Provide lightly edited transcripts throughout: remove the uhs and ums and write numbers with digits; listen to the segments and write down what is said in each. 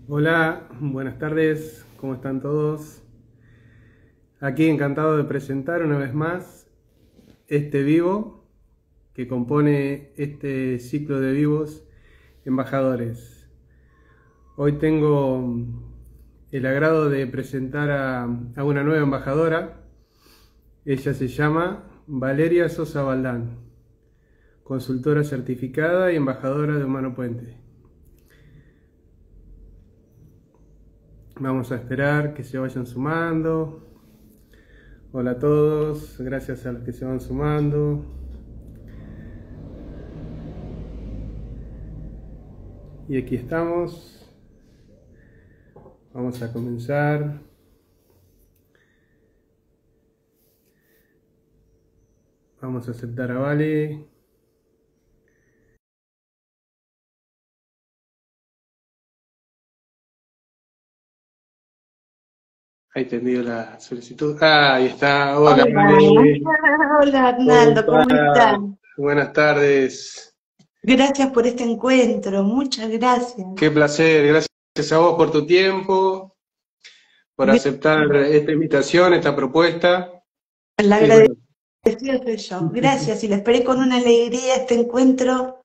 Hola, buenas tardes, ¿cómo están todos? Aquí encantado de presentar una vez más este vivo que compone este ciclo de vivos embajadores. Hoy tengo el agrado de presentar a una nueva embajadora. Ella se llama Valeria Sosa Valdán, consultora certificada y embajadora de Humano Puente. Vamos a esperar que se vayan sumando. Hola a todos, gracias a los que se van sumando. Y aquí estamos. Vamos a comenzar. Vamos a aceptar a Vale. Ahí te envío la solicitud. Ah, ahí está. Hola, Hola, Vale. hola ¿Cómo Arnaldo, ¿cómo estás? están? Buenas tardes. Gracias por este encuentro, muchas gracias. Qué placer. Gracias a vos por tu tiempo, por aceptar esta invitación, esta propuesta. La Y bueno. agradecida soy yo. Gracias, y la esperé con una alegría este encuentro.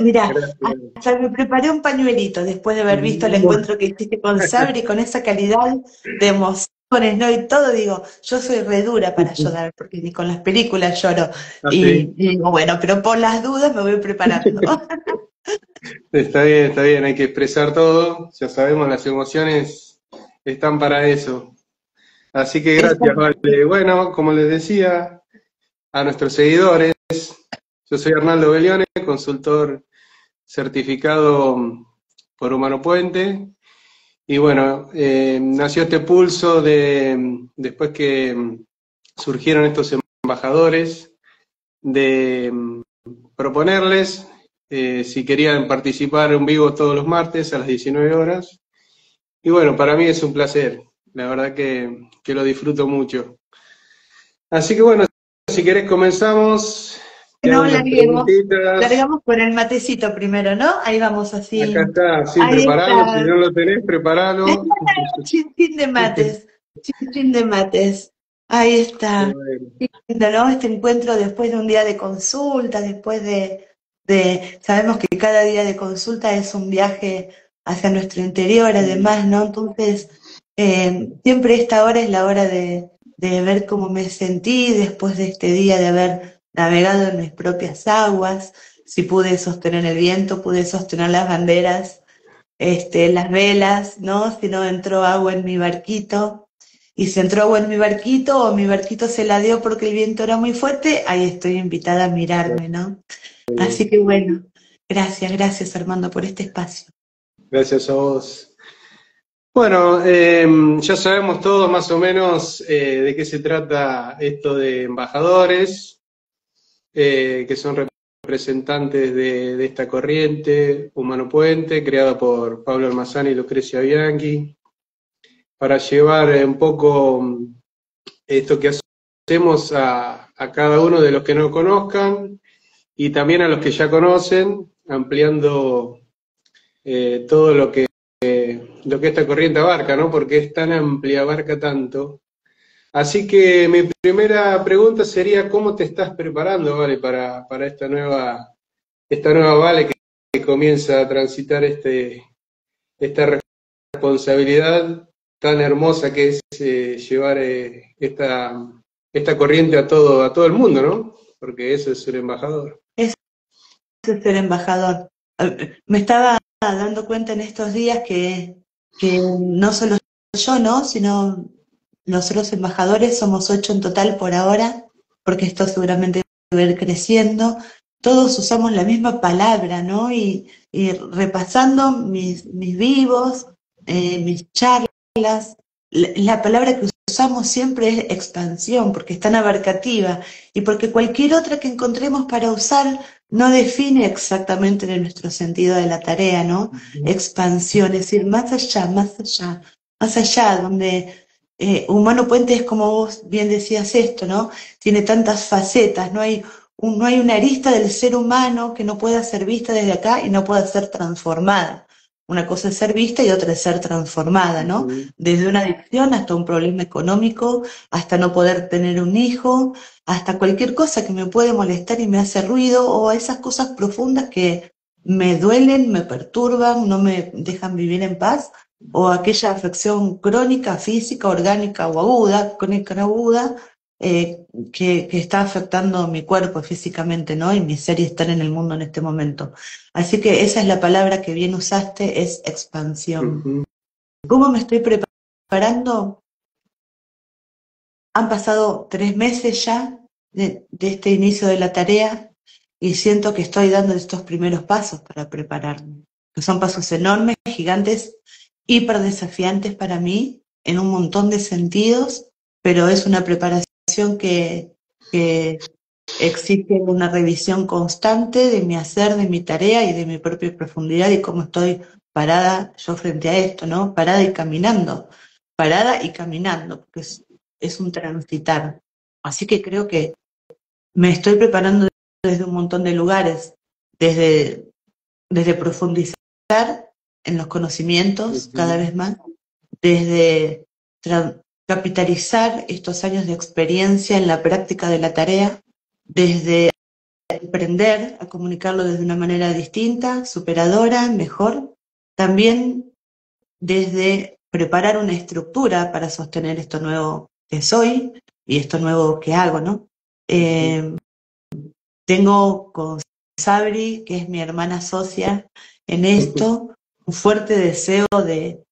Mira, Gracias. hasta me preparé un pañuelito después de haber visto el encuentro que hiciste con Sabri, con esa calidad de emociones, ¿no? Y todo, digo, yo soy re dura para llorar, porque ni con las películas lloro. Así. Y digo, bueno, pero por las dudas me voy preparando. Está bien, hay que expresar todo. Ya sabemos, las emociones están para eso. Así que gracias, Vale. Bueno, como les decía a nuestros seguidores, yo soy Arnaldo Belione, consultor certificado por Humano Puente. Y bueno, nació este pulso después que surgieron estos embajadores, de proponerles si querían participar en vivo todos los martes a las 19 horas. Y bueno, para mí es un placer, la verdad que lo disfruto mucho. Así que bueno, si querés comenzamos, te hago No, unas larguemos. preguntitas. Largamos con el matecito primero, ¿no? Ahí vamos Acá así. está, sí, Ahí preparalo, si está. no lo tenés, preparalo. Chin de mates. Chin de mates. Ahí está. Bueno, Qué lindo, ¿no? Este encuentro después de un día de consulta, después sabemos que cada día de consulta es un viaje hacia nuestro interior, además, ¿no? Entonces, siempre esta hora es la hora de ver cómo me sentí después de este día de haber navegado en mis propias aguas, si pude sostener el viento, pude sostener las banderas, las velas, ¿no? Si no entró agua en mi barquito. Y si entró agua en mi barquito o mi barquito se la dio porque el viento era muy fuerte, ahí estoy invitada a mirarme, ¿no? Así que bueno, gracias Armando por este espacio. gracias a vos. Bueno, ya sabemos todos más o menos de qué se trata esto de embajadores, que son representantes de esta corriente Humano Puente, creada por Pablo Almazán y Lucrecia Bianchi, para llevar un poco esto que hacemos a cada uno de los que no conozcan y también a los que ya conocen, ampliando todo lo que esta corriente abarca, ¿no? Porque es tan amplia, abarca tanto. Así que mi primera pregunta sería, ¿cómo te estás preparando, Vale, para esta nueva Vale que comienza a transitar esta responsabilidad tan hermosa que es llevar esta corriente a todo el mundo, ¿no? Porque eso es ser embajador. Eso es ser embajador. Me estaba dando cuenta en estos días que no solo yo, ¿no? Sino nosotros embajadores somos 8 en total por ahora, porque esto seguramente va a ir creciendo. Todos usamos la misma palabra, ¿no? Y repasando mis vivos, mis charlas, la palabra que usamos siempre es expansión, porque es tan abarcativa y porque cualquier otra que encontremos para usar no define exactamente nuestro sentido de la tarea, ¿no? Expansión, es decir, más allá, donde Humano Puente es como vos bien decías esto, ¿no? Tiene tantas facetas, no hay una arista del ser humano que no pueda ser vista desde acá y no pueda ser transformada. Una cosa es ser vista y otra es ser transformada, ¿no? Desde una adicción hasta un problema económico, hasta no poder tener un hijo, hasta cualquier cosa que me puede molestar y me hace ruido, o esas cosas profundas que me duelen, me perturban, no me dejan vivir en paz, o aquella afección crónica, física, orgánica o aguda, crónica o aguda, que está afectando mi cuerpo físicamente, ¿no? Y mi ser y estar en el mundo en este momento. Así que esa es la palabra que bien usaste, es expansión. ¿Cómo me estoy preparando? Han pasado 3 meses ya de este inicio de la tarea y siento que estoy dando estos primeros pasos para prepararme, que son pasos enormes, gigantes, hiper desafiantes para mí en un montón de sentidos, pero es una preparación que exige una revisión constante de mi hacer, de mi tarea y de mi propia profundidad y cómo estoy parada yo frente a esto, ¿no? Parada y caminando, porque es un transitar. Así que creo que me estoy preparando desde un montón de lugares, desde profundizar en los conocimientos cada vez más, desde capitalizar estos años de experiencia en la práctica de la tarea, desde aprender a comunicarlo desde una manera distinta, superadora, mejor, también desde preparar una estructura para sostener esto nuevo que soy y esto nuevo que hago, ¿no? Tengo con Sabri, que es mi hermana socia en esto, un fuerte deseo de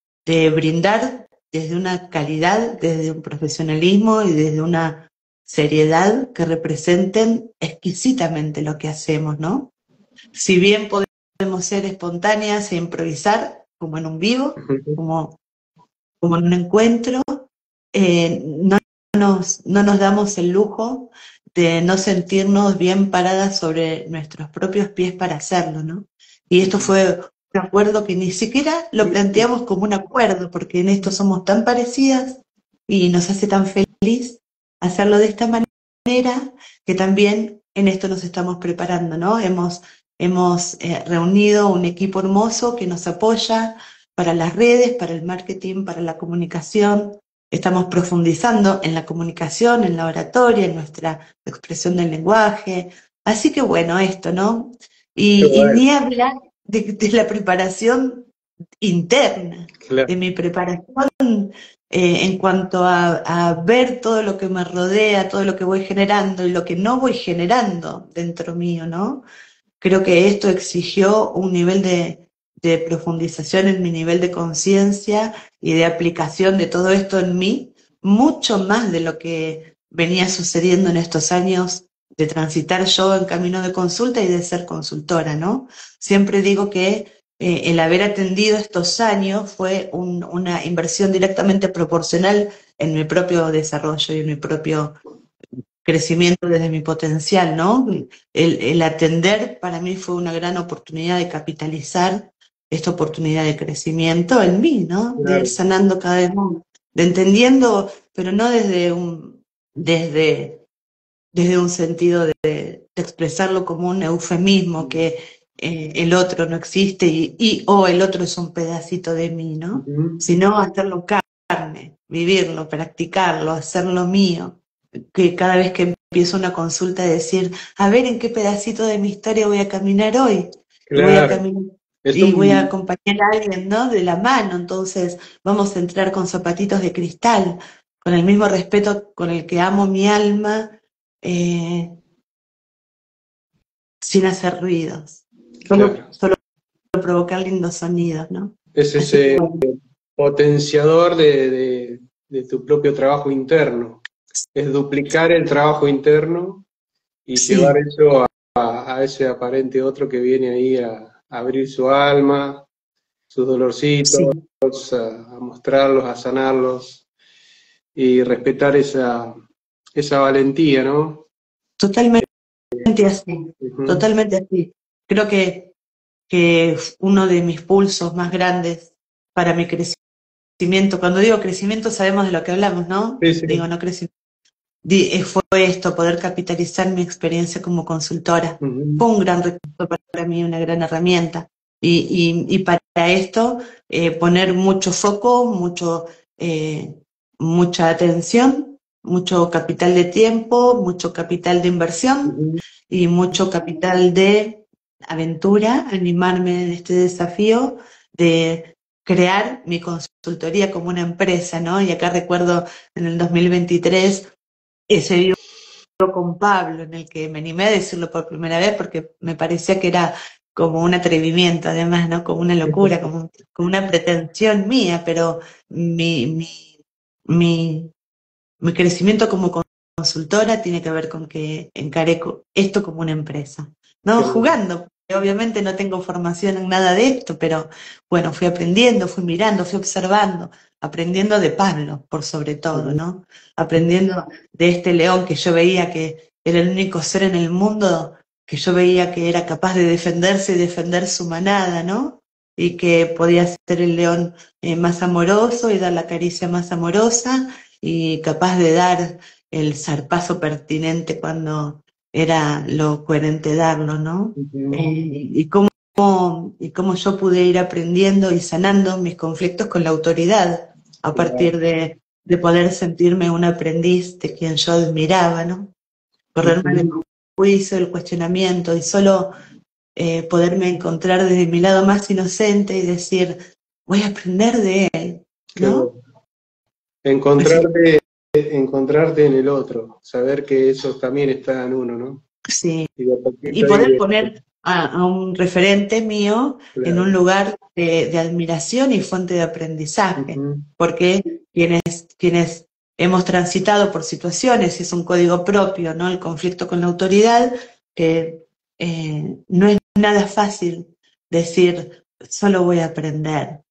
brindar desde una calidad, desde un profesionalismo y desde una seriedad que representen exquisitamente lo que hacemos, ¿no? Si bien podemos ser espontáneas e improvisar, como en un vivo, como en un encuentro, no nos damos el lujo de no sentirnos bien paradas sobre nuestros propios pies para hacerlo, ¿no? Y esto fue un acuerdo que ni siquiera lo planteamos como un acuerdo, porque en esto somos tan parecidas y nos hace tan feliz hacerlo de esta manera, que también en esto nos estamos preparando, ¿no? Hemos reunido un equipo hermoso que nos apoya para las redes, para el marketing, para la comunicación. Estamos profundizando en la comunicación, en la oratoria, en nuestra expresión del lenguaje. Así que bueno, esto, ¿no? Y ni hablar de la preparación interna, Claro. de mi preparación en cuanto a ver todo lo que me rodea, todo lo que voy generando y lo que no voy generando dentro mío, ¿no? Creo que esto exigió un nivel de profundización en mi nivel de conciencia y de aplicación de todo esto en mí, mucho más de lo que venía sucediendo en estos años de transitar yo en camino de consulta y de ser consultora, ¿no? Siempre digo que el haber atendido estos años fue una inversión directamente proporcional en mi propio desarrollo y en mi propio crecimiento desde mi potencial, ¿no? El atender para mí fue una gran oportunidad de capitalizar esta oportunidad de crecimiento en mí, ¿no? De ir sanando cada vez más, de entendiendo, pero no desde un sentido de expresarlo como un eufemismo, que el otro no existe o el otro es un pedacito de mí, ¿no? Sino hacerlo carne, vivirlo, practicarlo, hacerlo mío. Que cada vez que empiezo una consulta decir, a ver en qué pedacito de mi historia voy a caminar hoy. Claro. Voy a caminar y voy a acompañar a alguien, ¿no? De la mano. Entonces vamos a entrar con zapatitos de cristal, con el mismo respeto con el que amo mi alma, sin hacer ruidos. Solo provocar lindos sonidos, ¿no? Es ese potenciador de tu propio trabajo interno. Es duplicar el trabajo interno y llevar eso a ese aparente otro que viene ahí a abrir su alma, sus dolorcitos, a mostrarlos, a sanarlos y respetar esa valentía, ¿no? Totalmente así, totalmente así. Creo que uno de mis pulsos más grandes para mi crecimiento, cuando digo crecimiento sabemos de lo que hablamos, ¿no? Sí. Digo, no crecimiento. Fue esto, poder capitalizar mi experiencia como consultora. Fue un gran recurso para mí, una gran herramienta. Y para esto, poner mucho foco, mucha atención, mucho capital de tiempo, mucho capital de inversión y mucho capital de aventura, animarme en este desafío de crear mi consultoría como una empresa, ¿no? Y acá recuerdo en el 2023 ese día con Pablo, en el que me animé a decirlo por primera vez porque me parecía que era como un atrevimiento, además, ¿no? Como una locura, como una pretensión mía, pero mi, mi crecimiento como consultora tiene que ver con que encaré esto como una empresa, no jugando, porque obviamente no tengo formación en nada de esto, pero bueno, fui aprendiendo, fui mirando, fui observando, aprendiendo de Pablo, por sobre todo, ¿no? Aprendiendo de este león que yo veía que era el único ser en el mundo que yo veía que era capaz de defenderse y defender su manada, ¿no? Y que podía ser el león más amoroso y dar la caricia más amorosa y capaz de dar el zarpazo pertinente cuando era lo coherente darlo, ¿no? Y cómo yo pude ir aprendiendo y sanando mis conflictos con la autoridad a partir de poder sentirme un aprendiz de quien yo admiraba, ¿no? Correrme del juicio, del cuestionamiento y solo poderme encontrar desde mi lado más inocente y decir, voy a aprender de él, ¿no? Encontrarte en el otro, saber que eso también está en uno, ¿no? Sí, y poder poner a un referente mío en un lugar de admiración y fuente de aprendizaje, porque quienes hemos transitado por situaciones, y es un código propio, ¿no? El conflicto con la autoridad, que no es nada fácil decir, solo voy a aprender.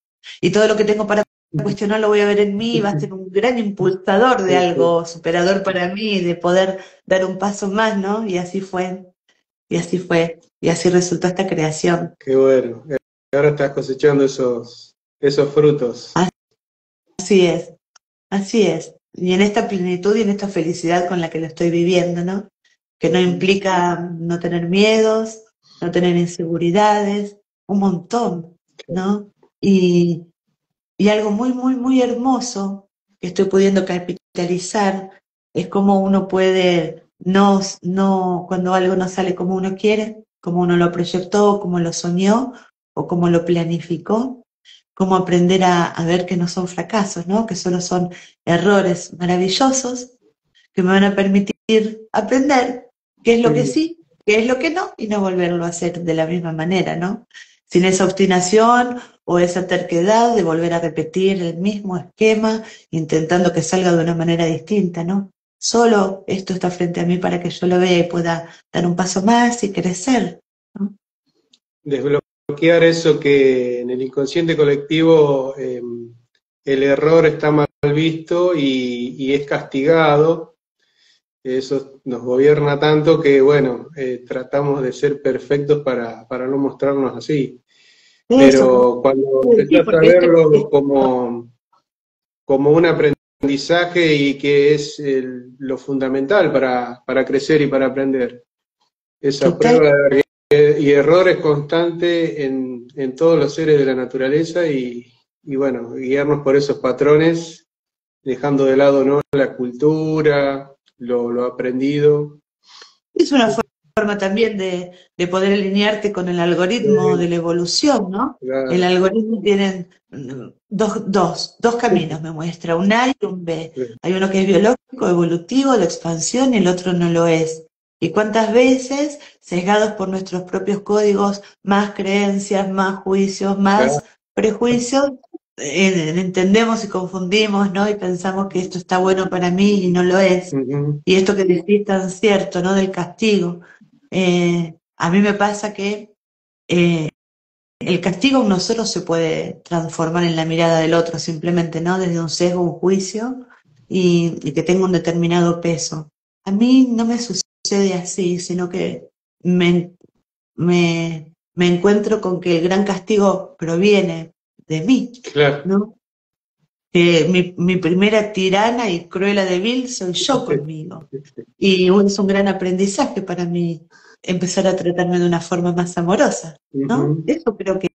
Y todo lo que tengo para cuestionar lo voy a ver en mí, va a ser un gran impulsador de algo superador para mí, de poder dar un paso más, ¿no? Y así fue, y así resultó esta creación. Qué bueno. Ahora estás cosechando esos frutos. Así es. Y en esta plenitud y en esta felicidad con la que lo estoy viviendo, ¿no? Que no implica no tener miedos, no tener inseguridades, un montón, ¿no? Y algo muy, muy, muy hermoso que estoy pudiendo capitalizar es cómo uno puede, cuando algo no sale como uno quiere, como uno lo proyectó, como lo soñó o como lo planificó, cómo aprender a ver que no son fracasos, ¿no? Que solo son errores maravillosos que me van a permitir aprender qué es lo que sí, qué es lo que no, y no volverlo a hacer de la misma manera, ¿no? Sin esa obstinación o esa terquedad de volver a repetir el mismo esquema, intentando que salga de una manera distinta, ¿no? Solo esto está frente a mí para que yo lo vea y pueda dar un paso más y crecer, ¿no? Desbloquear eso que en el inconsciente colectivo el error está mal visto y es castigado. Eso nos gobierna tanto que, bueno, tratamos de ser perfectos para no mostrarnos así. Pero cuando empezás a verlo como un aprendizaje y que es lo fundamental para crecer y para aprender, esa prueba y error es constante en todos los seres de la naturaleza y bueno, guiarnos por esos patrones, dejando de lado, ¿no?, la cultura, lo aprendido. Es una forma también de poder alinearte con el algoritmo de la evolución, ¿no? Claro. El algoritmo tiene dos caminos, me muestra, un A y un B. Sí. Hay uno que es biológico, evolutivo, de expansión, y el otro no lo es. Y cuántas veces, sesgados por nuestros propios códigos, más creencias, más juicios, más prejuicios, entendemos y confundimos, ¿no? Y pensamos que esto está bueno para mí y no lo es. Y esto que decís tan cierto, ¿no? Del castigo. A mí me pasa que el castigo uno solo se puede transformar en la mirada del otro, simplemente, ¿no? Desde un sesgo, un juicio, y que tenga un determinado peso. A mí no me sucede así, sino que me encuentro con que el gran castigo proviene de mí, claro, ¿no? Mi primera tirana y cruela de vil soy yo conmigo. Y es un gran aprendizaje para mí empezar a tratarme de una forma más amorosa, ¿no? Eso creo que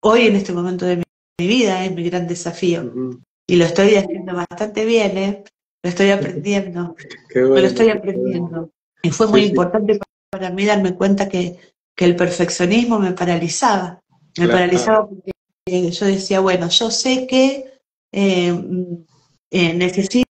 hoy en este momento de mi vida es mi gran desafío. Y lo estoy haciendo bastante bien, ¿eh? Lo estoy aprendiendo, Qué me lo bueno, estoy qué bueno. aprendiendo. Y fue muy Sí, sí, importante para mí darme cuenta que el perfeccionismo me paralizaba. Me claro. paralizaba porque yo decía, bueno, yo sé que necesito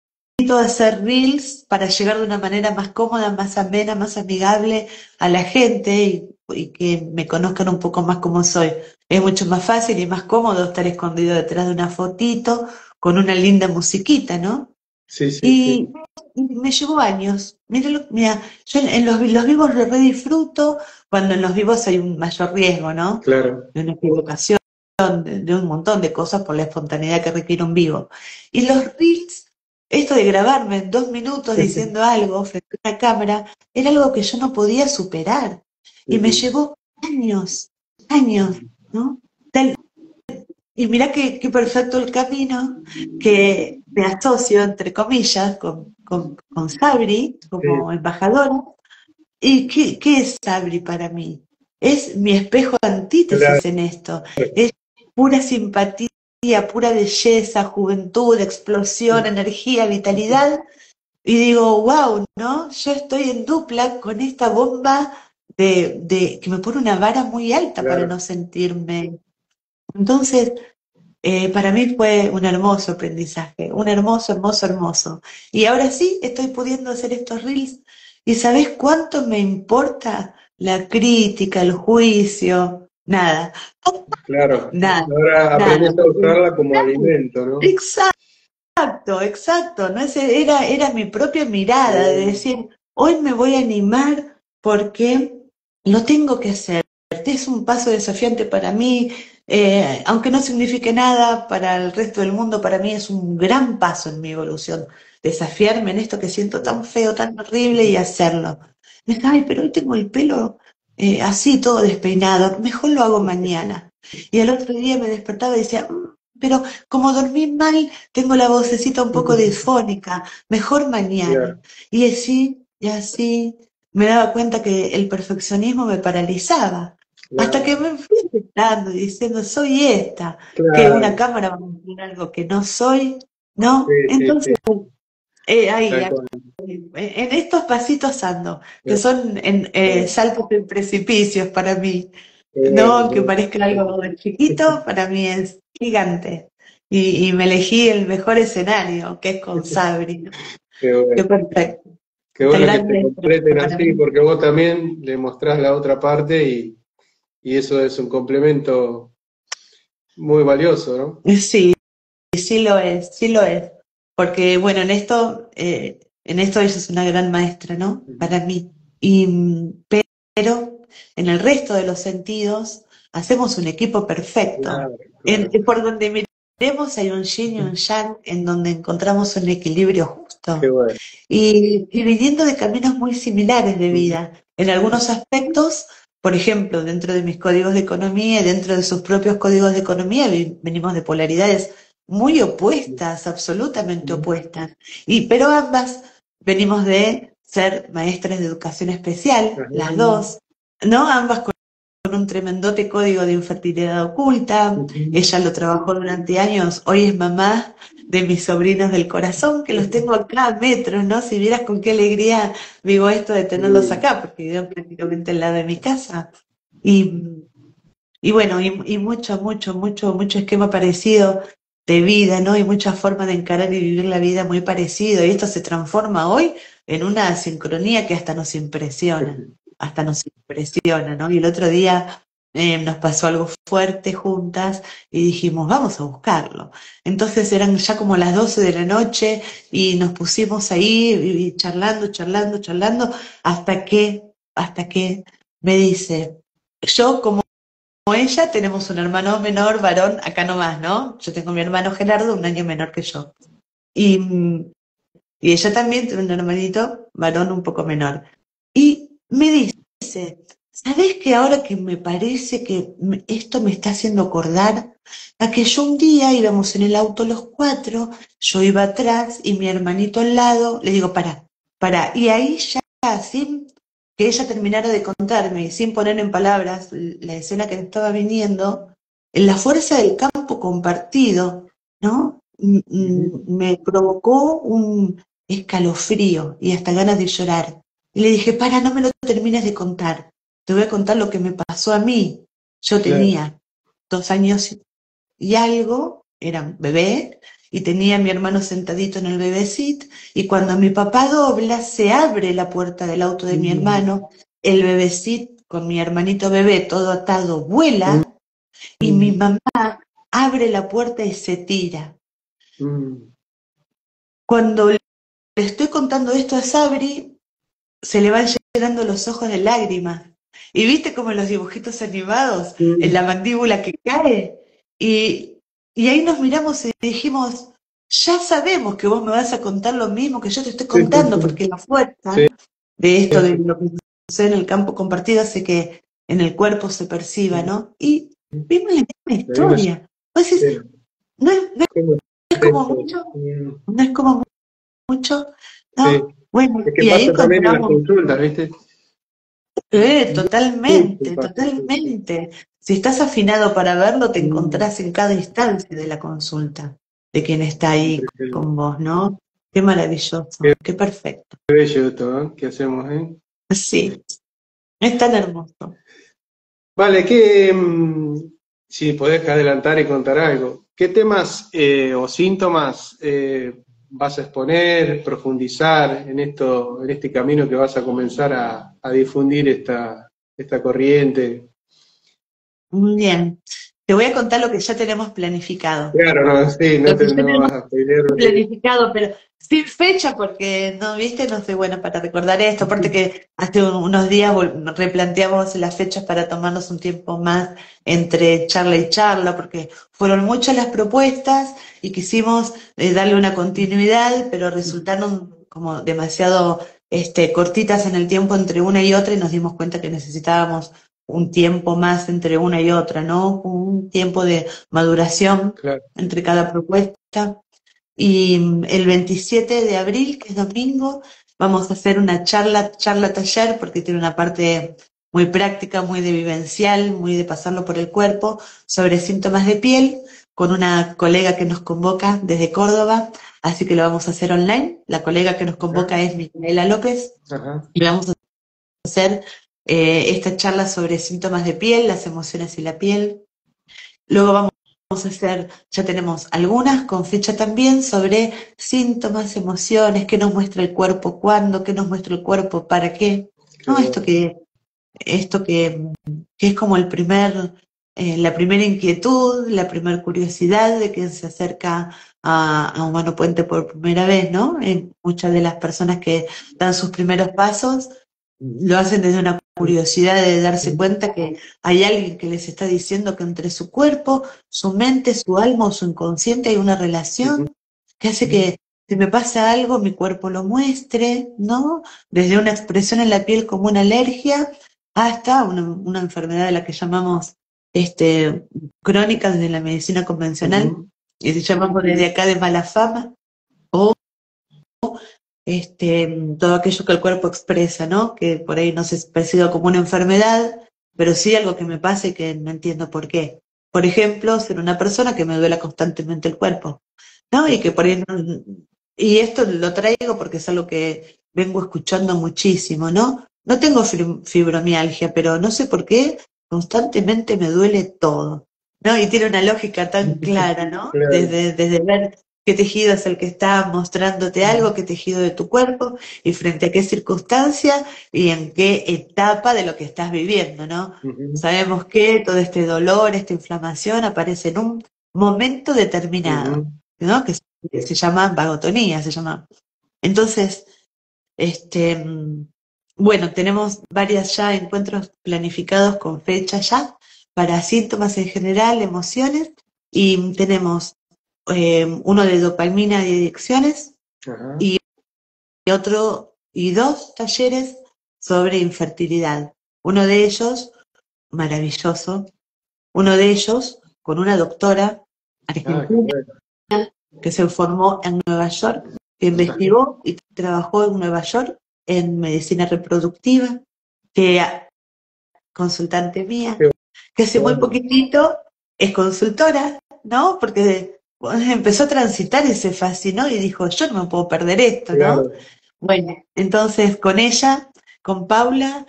hacer reels para llegar de una manera más cómoda, más amena, más amigable a la gente y que me conozcan un poco más como soy. Es mucho más fácil y más cómodo estar escondido detrás de una fotito con una linda musiquita, ¿no? Sí, sí, sí, Y me llevó años. Mira, yo en los vivos lo redisfruto cuando en los vivos hay un mayor riesgo, ¿no? claro. De una equivocación, de un montón de cosas por la espontaneidad que requiere un vivo. Y los reels, esto de grabarme en 2 minutos diciendo algo frente a una cámara, era algo que yo no podía superar. Y me Ujú. llevó años, años, ¿no? Y mira qué perfecto el camino que me asocio, entre comillas, con Sabri Sí, como embajadora. ¿Y qué es Sabri para mí? Es mi espejo de claro, antítesis en esto. Es pura simpatía, pura belleza, juventud, explosión, energía, vitalidad. Y digo, wow, ¿no? Yo estoy en dupla con esta bomba que me pone una vara muy alta para claro. no sentirme. Entonces, para mí fue un hermoso aprendizaje, un hermoso, hermoso, hermoso. Y ahora sí estoy pudiendo hacer estos reels. ¿Y sabés cuánto me importa la crítica, el juicio? Nada, Claro. nada, Ahora nada. aprendes a usarla como alimento, ¿no? Exacto, exacto. ¿No? Era mi propia Qué mirada de bueno. decir, hoy me voy a animar porque lo tengo que hacer. Es un paso desafiante para mí, aunque no signifique nada para el resto del mundo, para mí es un gran paso en mi evolución. Desafiarme en esto que siento tan feo, tan horrible y hacerlo. Me dice, ay, pero hoy tengo el pelo así, todo despeinado, mejor lo hago mañana. Y al otro día me despertaba y decía, pero como dormí mal, tengo la vocecita un poco disfónica, mejor mañana. Claro, Y así me daba cuenta que el perfeccionismo me paralizaba. Hasta que claro, me fui aceptando y diciendo, soy esta, que una claro. cámara va a mostrar algo que no soy, Sí, ¿no? sí, sí, Entonces, ahí, tal cual. en estos pasitos ando, que Qué son bueno, saltos en precipicios para mí, qué ¿no? bueno, Aunque parezca algo de chiquito, para mí es gigante. Y me elegí el mejor escenario, que es con Sabri, ¿no? qué Qué bueno. perfecto. Qué Esta bueno que gran te maestra completen para así, mí. porque vos también le mostrás la otra parte y eso es un complemento muy valioso, ¿no? Sí, sí lo es, sí lo es. Porque, bueno, en esto ella es una gran maestra, ¿no? Ujú. Para mí. Y, pero en el resto de los sentidos hacemos un equipo perfecto. Claro, claro. Por donde miremos hay un yin y un yang en donde encontramos un equilibrio Qué justo. bueno. Y viniendo de caminos muy similares de Ujú. vida. En algunos aspectos, por ejemplo, dentro de mis códigos de economía y dentro de sus propios códigos de economía, venimos de polaridades muy opuestas, absolutamente opuestas. Pero ambas venimos de ser maestras de educación especial, Ajá. las dos, ¿no? Ambas con un tremendote código de infertilidad oculta. Ujú. Ella lo trabajó durante años, hoy es mamá de mis sobrinos del corazón, que los tengo acá a metros, ¿no? Si vieras con qué alegría vivo esto de tenerlos Sí, acá, porque viven prácticamente al lado de mi casa. Y, y bueno, y mucho, mucho, mucho, mucho esquema parecido de vida, ¿no? Y muchas formas de encarar y vivir la vida muy parecido. Y esto se transforma hoy en una sincronía que hasta nos impresiona, ¿no? Y el otro día nos pasó algo fuerte juntas y dijimos, vamos a buscarlo. Entonces eran ya como las 12 de la noche y nos pusimos ahí y charlando, charlando, charlando, hasta que me dice, yo como ella tenemos un hermano menor, varón, acá nomás, ¿no? Yo tengo mi hermano Gerardo, un año menor que yo. Y, y ella también tiene un hermanito, varón un poco menor. Y me dice, ¿sabés que ahora que me parece que esto me está haciendo acordar a que yo un día íbamos en el auto los cuatro, yo iba atrás y mi hermanito al lado, le digo, para, y ahí ya, sin que ella terminara de contarme y sin poner en palabras la escena que me estaba viniendo, la fuerza del campo compartido, ¿no? Me provocó un escalofrío y hasta ganas de llorar. Y le dije, para, no me lo termines de contar. Te voy a contar lo que me pasó a mí. Yo claro. tenía 2 años y algo, era un bebé, y tenía a mi hermano sentadito en el bebecito, y cuando mi papá dobla, se abre la puerta del auto de mi Mm, hermano, el bebecito con mi hermanito bebé todo atado mm, vuela, y mi mm, mamá abre la puerta y se tira. mm. Cuando le estoy contando esto a Sabri, se le van llenando los ojos de lágrimas. Y viste como en los dibujitos animados, en la Mm. mandíbula que cae. Y ahí nos miramos y dijimos, ya sabemos que vos me vas a contar lo mismo que yo te estoy Sí, sí, contando, sí. porque la fuerza Sí, de esto, de sí. lo que sucede en el campo compartido, hace que en el cuerpo se perciba, ¿no? Y vimos la misma La misma historia. Vos decís, escena. no ¿Cómo es es como esto? mucho, no es como mucho, Sí. ¿no? Bueno, Es que y ahí pasa también en las encontramos. consultas, ¿viste? Mucho Totalmente, pasa. totalmente. Si estás afinado para verlo, te Mm, encontrás en cada instancia de la consulta de quien está ahí impresionante. con vos, ¿no? Qué Qué maravilloso, qué perfecto. bello esto, ¿eh? ¿Qué hacemos, eh? Sí, es tan hermoso. Vale, si podés adelantar y contar algo, ¿qué temas o síntomas vas a exponer, profundizar en esto, en este camino que vas a comenzar a difundir esta corriente? Muy bien. Te voy a contar lo que ya tenemos planificado. Claro, no, sí, Lo que ya no tenemos vas a pelear. planificado, pero sin fecha, porque no, viste, no soy buena para recordar esto. Aparte que hace unos días replanteamos las fechas para tomarnos un tiempo más entre charla y charla, porque fueron muchas las propuestas y quisimos darle una continuidad, pero resultaron como demasiado cortitas en el tiempo entre una y otra y nos dimos cuenta que necesitábamos un tiempo más entre una y otra, ¿no? Un tiempo de maduración Claro. entre cada propuesta. Y el 27 de abril, que es domingo, vamos a hacer una charla taller, porque tiene una parte muy práctica, muy de vivencial, muy de pasarlo por el cuerpo, sobre síntomas de piel, con una colega que nos convoca desde Córdoba, así que lo vamos a hacer online. La colega que nos Ajá, convoca es Micaela López, ajá, y vamos a hacer esta charla sobre síntomas de piel, las emociones y la piel. Luego vamos a hacer, ya tenemos algunas con fecha también sobre síntomas, emociones, qué nos muestra el cuerpo, cuándo, qué nos muestra el cuerpo, para qué. qué ¿No? bueno. Esto que es como la primera inquietud, la primera curiosidad de quien se acerca a Humano Puente por primera vez, ¿no? Muchas de las personas que dan sus primeros pasos lo hacen desde una curiosidad de darse cuenta que hay alguien que les está diciendo que entre su cuerpo, su mente, su alma o su inconsciente hay una Ujú, relación que hace que si me pasa algo, mi cuerpo lo muestre, ¿no? Desde una expresión en la piel como una alergia hasta una enfermedad de la que llamamos crónica desde la medicina convencional, ujú, y si llamamos desde acá de mala fama, o todo aquello que el cuerpo expresa, ¿no? Que por ahí no se es percibido como una enfermedad, pero sí algo que me pasa y que no entiendo por qué. Por ejemplo, ser una persona que me duela constantemente el cuerpo, ¿no? Y que por ahí y esto lo traigo porque es algo que vengo escuchando muchísimo, ¿no? No tengo fibromialgia, pero no sé por qué constantemente me duele todo, ¿no? Y tiene una lógica tan clara, ¿no? claro. Desde ver qué tejido es el que está mostrándote algo, qué tejido de tu cuerpo y frente a qué circunstancia y en qué etapa de lo que estás viviendo, ¿no? Ujú, Sabemos que todo este dolor, esta inflamación aparece en un momento determinado, ujú. ¿no? Que se llama vagotonía, se llama. Entonces, este, mm, bueno, tenemos varias ya encuentros planificados con fecha ya para síntomas en general, emociones, y tenemos uno de dopamina y adicciones Ajá. y otro y dos talleres sobre infertilidad. Uno de ellos, maravilloso, uno de ellos con una doctora Ah, qué argentina bueno. que se formó en Nueva York, que investigó y trabajó en Nueva York en medicina reproductiva, que consultante mía, Qué que hace muy bueno. poquitito es consultora, ¿no? Porque empezó a transitar y se fascinó y dijo, yo no me puedo perder esto, ¿no? Claro. Bueno, entonces con ella, con Paula,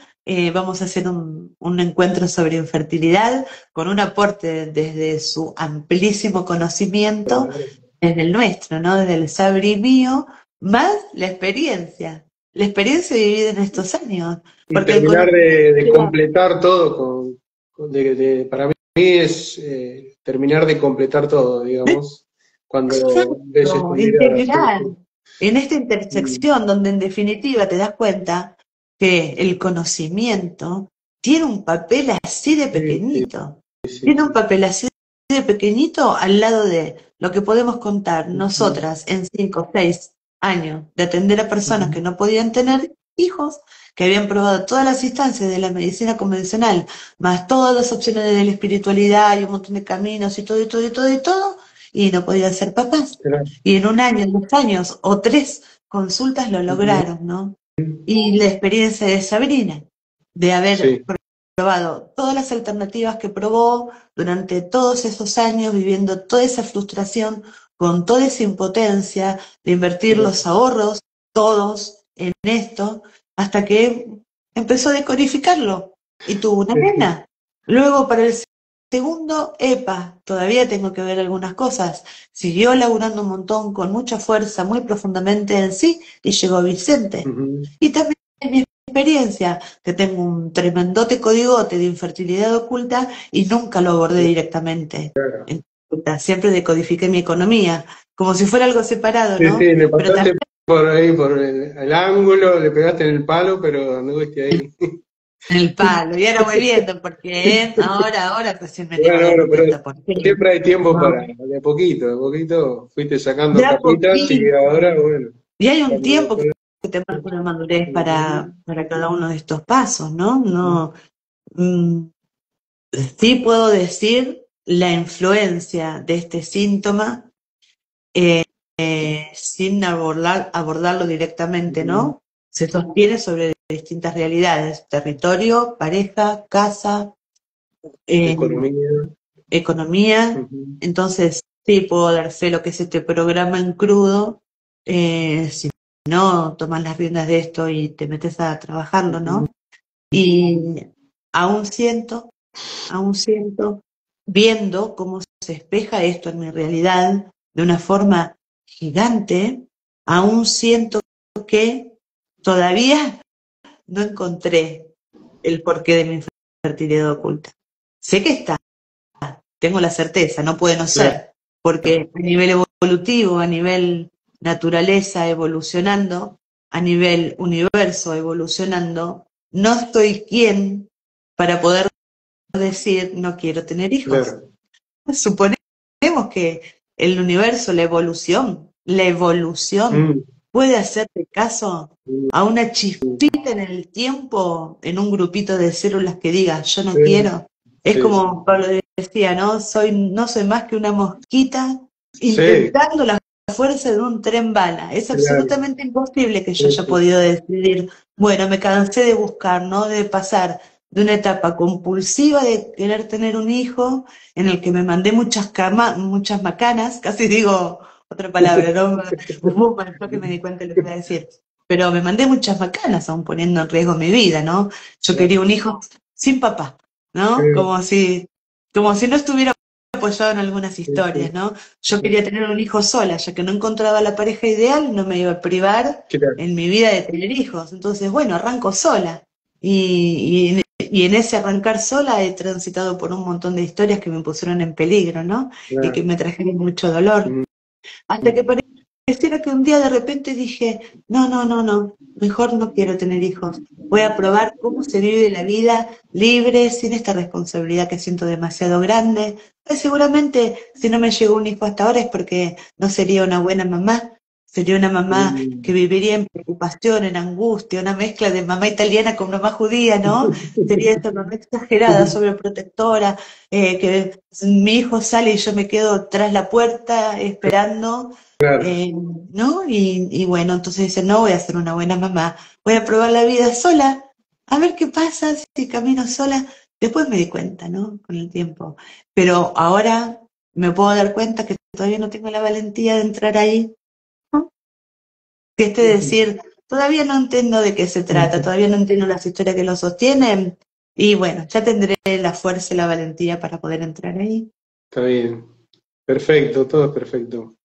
vamos a hacer un encuentro sobre infertilidad con un aporte desde su amplísimo conocimiento, Claro. desde el nuestro, ¿no? Desde el saber y mío, más la experiencia vivida en estos años, Y porque el terminar conocimiento de lleva completar todo para mí es terminar de completar todo, digamos, cuando ves esta mirada. Sí, integrar sí. en esta Mm, intersección donde en definitiva te das cuenta que el conocimiento tiene un papel así de sí, sí, pequeñito, sí, tiene un sí. papel así de pequeñito al lado de lo que podemos contar Ujú, nosotras en 5 o 6 años de atender a personas que ujú. no podían tener hijos, que habían probado todas las instancias de la medicina convencional, más todas las opciones de la espiritualidad y un montón de caminos y todo, y todo, y todo, y todo, y no podían ser papás. Claro. Y en un año, 2 años o 3 consultas lo Ujú. lograron, ¿no? Y la experiencia de Sabrina, de haber Sí. probado todas las alternativas que probó durante todos esos años, viviendo toda esa frustración, con toda esa impotencia, de invertir los Claro. ahorros, todos, en esto, hasta que empezó a decodificarlo y tuvo una Sí, sí. nena. Luego, para el segundo, epa, todavía tengo que ver algunas cosas. Siguió laburando un montón, con mucha fuerza, muy profundamente en sí, y llegó Vicente. Ujú. Y también en mi experiencia, que tengo un tremendote codigote de infertilidad oculta y nunca lo abordé directamente Claro. en consulta. Siempre decodifiqué mi economía, como si fuera algo separado, Sí, ¿no? sí, le Pero también pasaste por ahí, por el ángulo, le pegaste en el palo, pero anduviste ahí. en el palo. Y ahora voy viendo por qué. Ahora recién me llego Bueno, bueno, dando pero cuenta por qué. siempre hay tiempo para, ¿No? de a poquito fuiste De sacando a capitas y ahora, poquito. bueno, Y hay un cuando tiempo que te marca una madurez Ujú, para cada uno de estos pasos, ¿no? ujú, No, mm, sí puedo decir la influencia de este síntoma sin abordarlo directamente, ujú. ¿no? Se sostiene sobre distintas realidades, territorio, pareja, casa, eh, Economía. economía. Ujú, Entonces, sí puedo dar fe lo que es este programa en crudo, si no tomas las riendas de esto y te metes a trabajarlo, ujú. ¿no? Y aún siento, viendo cómo se espeja esto en mi realidad de una forma gigante, aún siento que todavía no encontré el porqué de mi infertilidad oculta. Sé que está, tengo la certeza, no puede no Claro, ser, porque a nivel evolutivo, a nivel naturaleza evolucionando, a nivel universo evolucionando, no estoy quien para poder decir no quiero tener hijos. claro. Suponemos que el universo, la evolución Mm, puede hacerle caso mm, a una chispita en el tiempo, en un grupito de células que diga yo no sí, quiero. Es sí, sí. como Pablo decía, ¿no? No soy más que una mosquita Sí, intentando la fuerza de un tren bala. Es claro. absolutamente imposible que yo Sí, haya sí. podido decidir, bueno, me cansé de buscar, ¿no? De pasar de una etapa compulsiva de querer tener un hijo, en el que me mandé muchas macanas, casi digo otra palabra, ¿no? Fue que me di cuenta de lo que iba a decir. Pero me mandé muchas macanas, aún poniendo en riesgo mi vida, ¿no? Yo Claro. quería un hijo sin papá, ¿no? Sí, Como si no estuviera apoyado en algunas sí, sí. historias, ¿no? Yo quería tener un hijo sola, ya que no encontraba la pareja ideal, no me iba a privar Claro. en mi vida de tener hijos. Entonces, bueno, arranco sola. Y en ese arrancar sola he transitado por un montón de historias que me pusieron en peligro, ¿no? Y que Claro. me trajeron mucho dolor. Mm, Hasta que mm. pareciera que un día de repente dije, no, no, no, no, mejor no quiero tener hijos. Voy a probar cómo se vive la vida libre, sin esta responsabilidad que siento demasiado grande. Seguramente si no me llegó un hijo hasta ahora es porque no sería una buena mamá. Sería una mamá que Mm. viviría en preocupación, en angustia, una mezcla de mamá italiana con mamá judía, ¿no? Sería esta mamá exagerada, sobreprotectora, que mi hijo sale y yo me quedo tras la puerta esperando, Claro. ¿no? Y bueno, entonces dice, no voy a ser una buena mamá, voy a probar la vida sola, a ver qué pasa si camino sola. Después me di cuenta, ¿no? Con el tiempo. Pero ahora me puedo dar cuenta que todavía no tengo la valentía de entrar ahí, ¿no? Que decir, todavía no entiendo de qué se trata, todavía no entiendo las historias que lo sostienen, y bueno, ya tendré la fuerza y la valentía para poder entrar ahí. Está bien. Perfecto, todo es perfecto.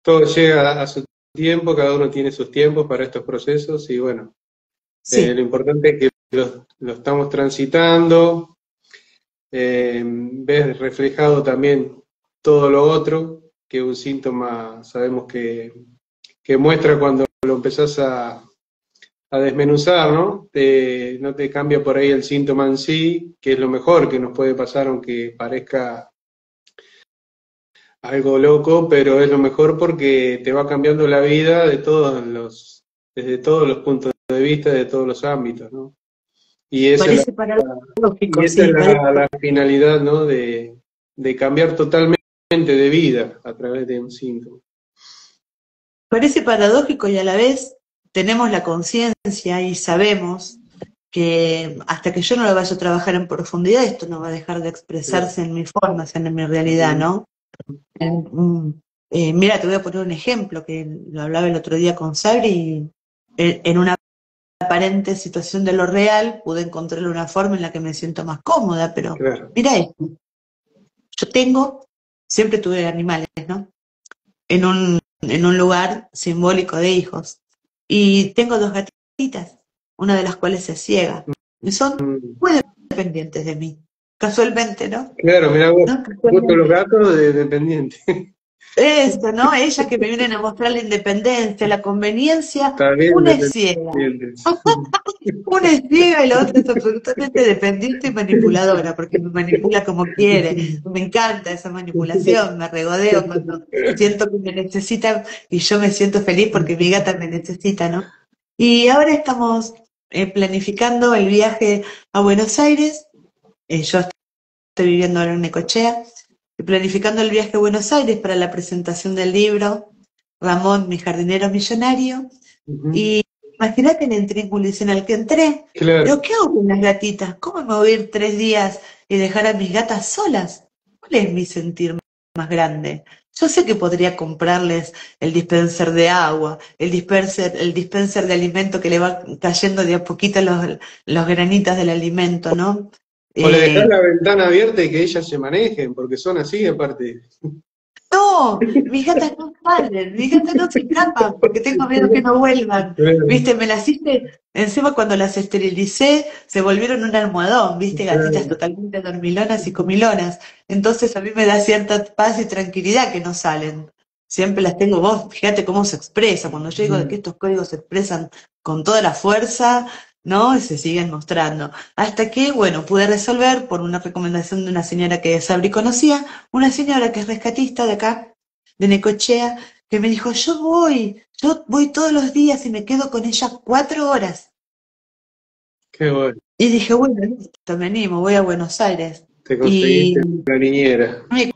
Todo llega a su tiempo, cada uno tiene sus tiempos para estos procesos y bueno, Sí, lo importante es que lo estamos transitando, ves reflejado también todo lo otro, que un síntoma sabemos que muestra cuando lo empezás a desmenuzar, ¿no? No te cambia por ahí el síntoma en sí, que es lo mejor que nos puede pasar, aunque parezca algo loco, pero es lo mejor porque te va cambiando la vida desde todos los puntos de vista, de todos los ámbitos, ¿no? Y esa es parece paradójico, la finalidad, ¿no? De cambiar totalmente de vida a través de un síntoma. parece paradójico y a la vez tenemos la conciencia y sabemos que hasta que yo no lo vaya a trabajar en profundidad, esto no va a dejar de expresarse en mi forma, en mi realidad, ¿no? Mira, te voy a poner un ejemplo que lo hablaba el otro día con Sabri y en una aparente situación de lo real pude encontrarle una forma en la que me siento más cómoda, pero Claro. mira esto, siempre tuve animales, ¿no? En un lugar simbólico de hijos. Y tengo dos gatitas, una de las cuales es ciega. Y son muy dependientes de mí. Casualmente, ¿no? Claro, mira vos, ¿No? justo los Casualmente. gatos de dependiente. Eso, ¿no? Ellas que me vienen a mostrar la independencia, la conveniencia. Está bien Una es ciega. dependientes. Una es ciega y la otra es absolutamente dependiente y manipuladora, porque me manipula como quiere. Me encanta esa manipulación, me regodeo cuando siento que me necesita y yo me siento feliz porque mi gata me necesita, ¿no? Y ahora estamos planificando el viaje a Buenos Aires. Yo estoy viviendo ahora en Necochea, y planificando el viaje a Buenos Aires para la presentación del libro Ramón, mi jardinero millonario. Y imagínate el intríngulis en el que entré. Claro. Digo, ¿qué hago con las gatitas? ¿Cómo me voy a ir 3 días y dejar a mis gatas solas? ¿Cuál es mi sentir más grande? Yo sé que podría comprarles el dispenser de agua, el dispenser de alimento que le va cayendo de a poquito los granitos del alimento, ¿no? O le dejás Eh, la ventana abierta y que ellas se manejen, porque son así aparte. No, mis gatas no salen, mis gatas no se escapan porque tengo miedo que no vuelvan. Claro, Viste, me las hice, encima cuando las esterilicé, se volvieron un almohadón, viste, gatitas claro. totalmente dormilonas y comilonas. Entonces a mí me da cierta paz y tranquilidad que no salen. Siempre las tengo, vos, fíjate cómo se expresa. Cuando yo digo de que estos códigos se expresan con toda la fuerza, ¿no? Y se siguen mostrando. Hasta que, bueno, pude resolver por una recomendación de una señora que Sabri conocía, una señora que es rescatista de acá, de Necochea, que me dijo, yo voy todos los días y me quedo con ella 4 horas. Qué bueno. Y dije, bueno, listo, me animo, voy a Buenos Aires. Te Y conseguiste la niñera. me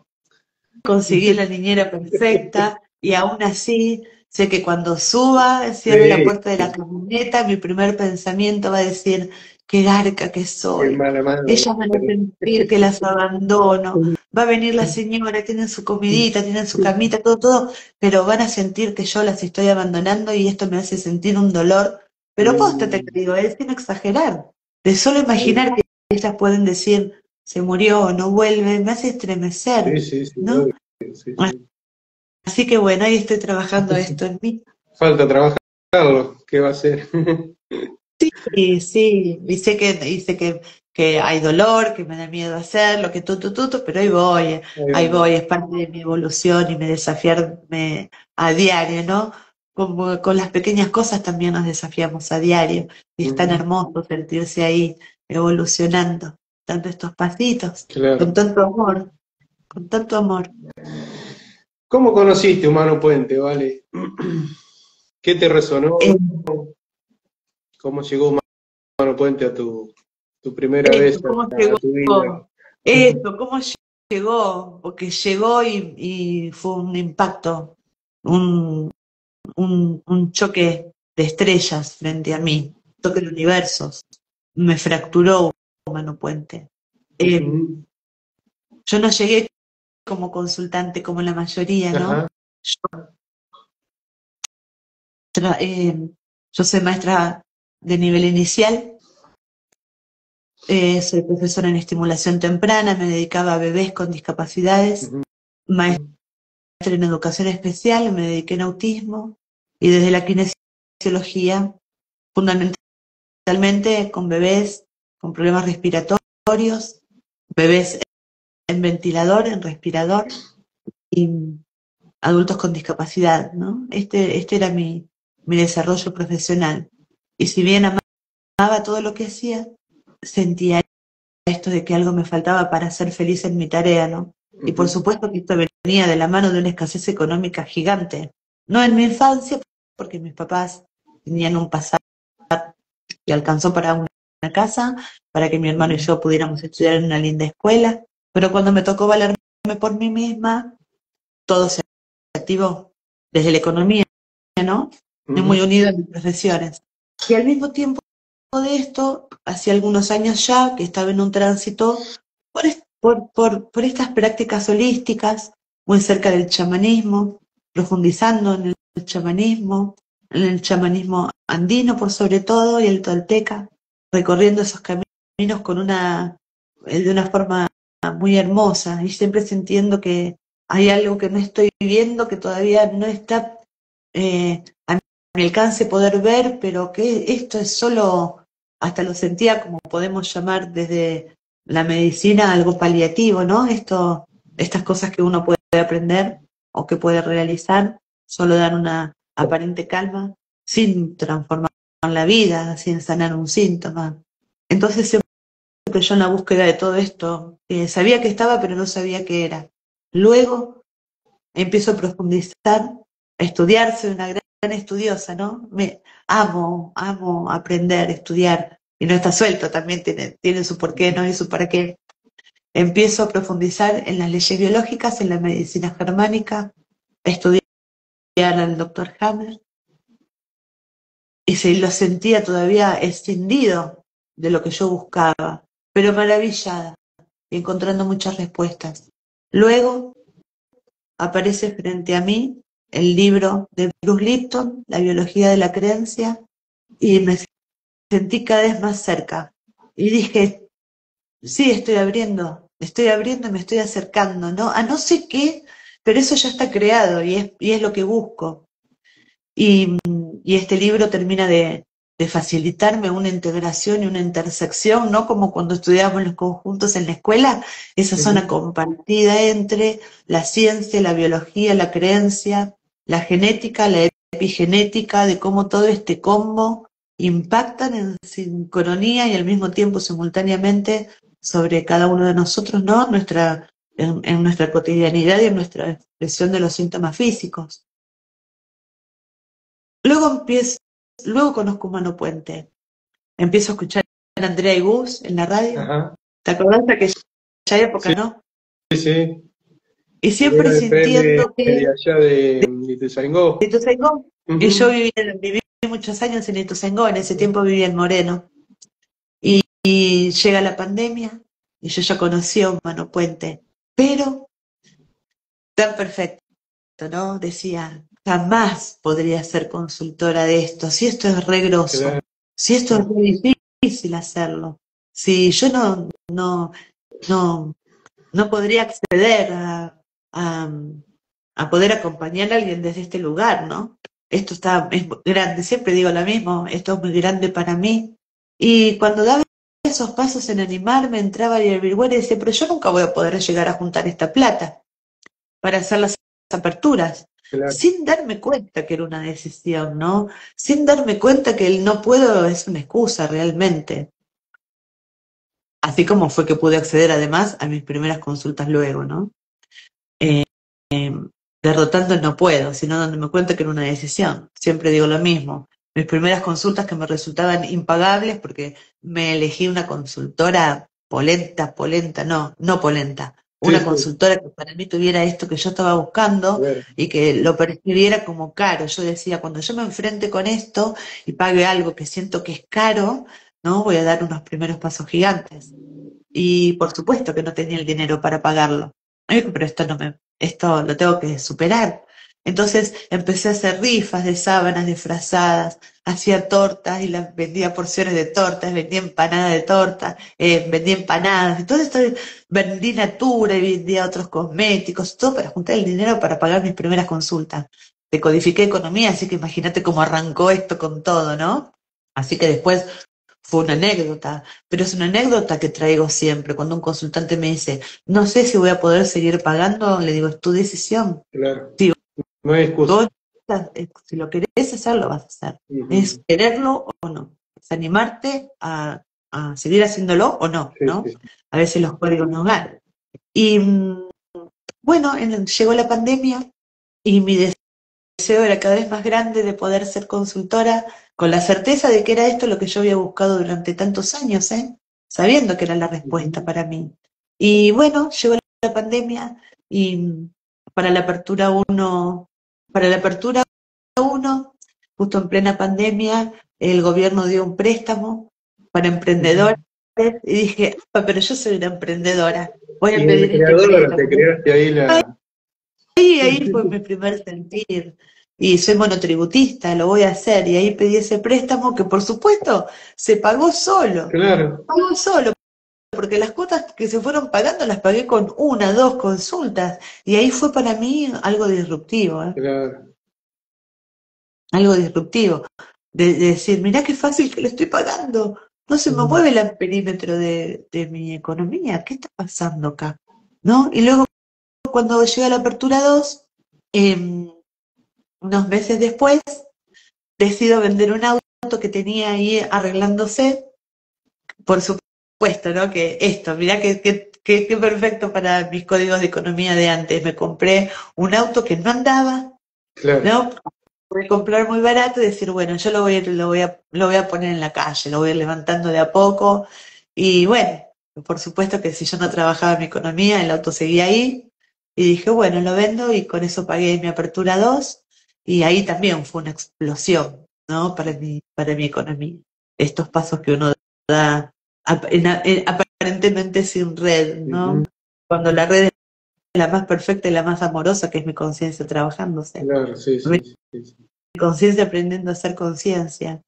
conseguí la niñera perfecta y aún así sé que cuando suba, cierre la Sí, puerta de la camioneta, mi primer pensamiento va a decir, qué garca que qué soy. mala madre. Ellas van a sentir que las abandono. Va a venir la señora, tienen su comidita, tienen su camita, todo, todo, pero van a sentir que yo las estoy abandonando y esto me hace sentir un dolor. Pero posta te digo, es sin exagerar. De solo imaginar que ellas pueden decir, se murió, no vuelve, me hace Sí, estremecer, sí, sí, ¿no? obvio, sí, sí. Así que bueno, ahí estoy trabajando esto en mí. Falta trabajarlo. ¿Qué va a ser? Y sí, y sé que hay dolor, que me da miedo hacerlo, que pero ahí voy, es parte de mi evolución y me desafiarme a diario, ¿no? Como con las pequeñas cosas también nos desafiamos a diario y es tan hermoso sentirse ahí evolucionando, dando estos pasitos, Claro. con tanto amor, con tanto amor. ¿Cómo conociste Humano Puente, Vale? ¿Qué te resonó? Eh, ¿Cómo llegó Humano Puente a tu primera vez Eso, ¿cómo a llegó? tu vida? Eso, ¿cómo llegó? Porque llegó y fue un impacto, un, un choque de estrellas frente a mí, toque de universos. Me fracturó Humano Puente. Eh, yo no llegué como consultante como la mayoría, ¿no? Ajá. Yo soy maestra de nivel inicial, soy profesora en estimulación temprana, me dedicaba a bebés con discapacidades, maestra en educación especial, me dediqué en autismo y desde la kinesiología, fundamentalmente con bebés con problemas respiratorios, bebés en ventilador, en respirador y adultos con discapacidad, ¿no? Este era mi desarrollo profesional. Y si bien amaba todo lo que hacía, sentía esto de que algo me faltaba para ser feliz en mi tarea, ¿no? Y por supuesto que esto venía de la mano de una escasez económica gigante. No en mi infancia, porque mis papás tenían un pasar y alcanzó para una casa, para que mi hermano y yo pudiéramos estudiar en una linda escuela, pero cuando me tocó valerme por mí misma, todo se activó desde la economía, ¿no? Y muy unido a mis profesiones. Y al mismo tiempo de esto, hace algunos años ya, que estaba en un tránsito por estas prácticas holísticas, muy cerca del chamanismo, profundizando en el chamanismo andino por sobre todo, y el tolteca, recorriendo esos caminos de una forma muy hermosa, y siempre sintiendo que hay algo que no estoy viendo, que todavía no está a mi alcance poder ver, pero que esto es solo, hasta lo sentía como podemos llamar desde la medicina algo paliativo, ¿no? Estas cosas que uno puede aprender o que puede realizar, solo dan una aparente calma, sin transformar la vida, sin sanar un síntoma. Entonces siempre yo en la búsqueda de todo esto, sabía que estaba, pero no sabía qué era. Luego empiezo a profundizar, a estudiar, soy una gran estudiosa, ¿no? Amo aprender, estudiar, y no está suelto, también tiene su porqué, ¿no? Y su para qué. Empiezo a profundizar en las leyes biológicas, en la medicina germánica, a estudiar al doctor Hammer, y se lo sentía todavía escindido de lo que yo buscaba, pero maravillada, y encontrando muchas respuestas. Luego aparece frente a mí el libro de Bruce Lipton, La biología de la creencia, y me sentí cada vez más cerca. Y dije, sí, estoy abriendo y me estoy acercando, ¿no? A no sé qué, pero eso ya está creado y es lo que busco. Y este libro termina de facilitarme una integración y una intersección, ¿no? Como cuando estudiábamos los conjuntos en la escuela, esa zona compartida entre la ciencia, la biología, la creencia, la genética, la epigenética, de cómo todo este combo impactan en sincronía y al mismo tiempo simultáneamente sobre cada uno de nosotros, ¿no? En nuestra cotidianidad y en nuestra expresión de los síntomas físicos. Luego luego conozco Humano Puente. Empiezo a escuchar a Andrea y Gus en la radio. Ajá. ¿Te acordás de aquella época, Sí, no? sí. Y siempre De sintiendo que allá de Ituzaingó. Ituzaingó, y yo Ujú. viví muchos años en Ituzaingó, en ese tiempo vivía en Moreno. Y llega la pandemia y yo ya conocí a Humano Puente, pero tan perfecto, ¿no? Decía, jamás podría ser consultora de esto, si esto es re grosso, Claro. si esto es muy difícil hacerlo, si yo no, no podría acceder a, a poder acompañar a alguien desde este lugar, ¿no? Es grande, siempre digo lo mismo, esto es muy grande para mí. Y cuando daba esos pasos en animarme, entraba y averiguar y decía, pero yo nunca voy a poder llegar a juntar esta plata para hacer las aperturas, Claro. sin darme cuenta que era una decisión, ¿no? Sin darme cuenta que el no puedo es una excusa realmente. Así como fue que pude acceder además a mis primeras consultas luego, ¿no? Derrotando el no puedo, sino dándome cuenta que era una decisión. Siempre digo lo mismo. Mis primeras consultas que me resultaban impagables porque me elegí una consultora polenta, no polenta, Sí, una sí. consultora que para mí tuviera esto que yo estaba buscando Claro. y que lo percibiera como caro. Yo decía, cuando yo me enfrente con esto y pague algo que siento que es caro, ¿no? Voy a dar unos primeros pasos gigantes. Y por supuesto que no tenía el dinero para pagarlo. Y digo, pero esto lo tengo que superar. Entonces empecé a hacer rifas de sábanas, de frazadas, hacía tortas y las vendía porciones de tortas, vendía empanadas de tortas, vendía empanadas, y todo esto, vendí Natura y vendía otros cosméticos, todo para juntar el dinero para pagar mis primeras consultas. Decodifiqué economía, así que imagínate cómo arrancó esto con todo, ¿no? Así que después fue una anécdota, pero es una anécdota que traigo siempre. Cuando un consultante me dice, no sé si voy a poder seguir pagando, le digo, es tu decisión. Claro. Si No hay excusa. vos, si lo querés hacer, lo vas a hacer. Es Ujú. quererlo o no. Es animarte a seguir haciéndolo o no, Sí, ¿no? sí, A veces los códigos nos ganan. Y bueno, llegó la pandemia y mi deseo era cada vez más grande de poder ser consultora, con la certeza de que era esto lo que yo había buscado durante tantos años, ¿eh? Sabiendo que era la respuesta ujú. para mí. Y bueno, llegó la pandemia y para la apertura uno, para la apertura uno, justo en plena pandemia, el gobierno dio un préstamo para emprendedores y dije, "Ah, pero yo soy una emprendedora, voy a Y el pedir este creador, te préstamo". creaste ahí la... Y ahí fue mi primer sentir. Y soy monotributista, lo voy a hacer. Y ahí pedí ese préstamo que por supuesto se Claro, pagó solo, porque las cuotas que se fueron pagando las pagué con una, dos consultas. Y ahí fue para mí algo disruptivo, ¿eh? claro. Algo disruptivo. De decir, mirá qué fácil que le estoy pagando. No se me Ujú. mueve el perímetro de mi economía. ¿Qué está pasando acá? ¿No? Y luego cuando llega la apertura 2 unos meses después, decido vender un auto que tenía ahí arreglándose, por supuesto, ¿no? Que esto, mirá qué perfecto para mis códigos de economía de antes. Me compré un auto que no andaba, Claro. ¿no? Pude comprar muy barato y decir, bueno, yo lo voy a poner en la calle, lo voy a ir levantando de a poco. Y bueno, por supuesto que si yo no trabajaba en mi economía, el auto seguía ahí. Y dije, bueno, lo vendo y con eso pagué mi apertura 2 y ahí también fue una explosión, ¿no? Para mi economía. Estos pasos que uno da aparentemente sin red, ¿no? Ujú. Cuando la red es la más perfecta y la más amorosa, que es mi conciencia trabajándose. Claro, sí, sí, sí, sí. Conciencia aprendiendo a hacer conciencia.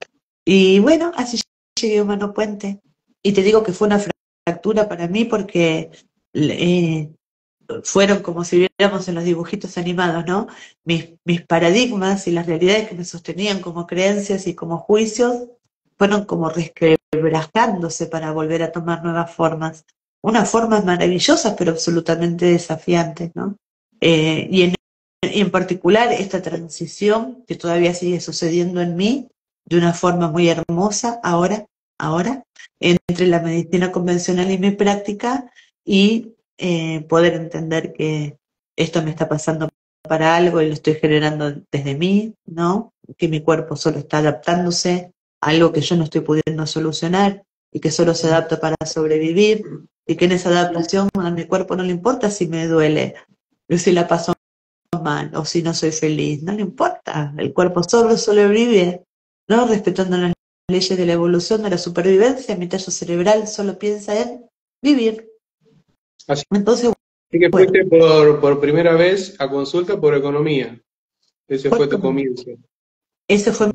Y bueno, así llegué a Humano Puente. Y te digo que fue una fractura para mí porque eh, fueron como si viéramos en los dibujitos animados, ¿no? Mis paradigmas y las realidades que me sostenían como creencias y como juicios fueron como resquebrajándose para volver a tomar nuevas formas. Unas formas maravillosas, pero absolutamente desafiantes, ¿no? Y en particular esta transición que todavía sigue sucediendo en mí de una forma muy hermosa ahora, entre la medicina convencional y mi práctica y poder entender que esto me está pasando para algo y lo estoy generando desde mí, ¿no? Que mi cuerpo solo está adaptándose a algo que yo no estoy pudiendo solucionar y que solo se adapta para sobrevivir y que en esa adaptación a mi cuerpo no le importa si me duele, o si la paso mal o si no soy feliz, no le importa, el cuerpo solo sobrevive, ¿no? Respetando las leyes de la evolución, de la supervivencia, mi tallo cerebral solo piensa en vivir. Así Entonces, que bueno, fuiste por primera vez a consulta por economía. Ese fue fue tu como, comienzo. ese fue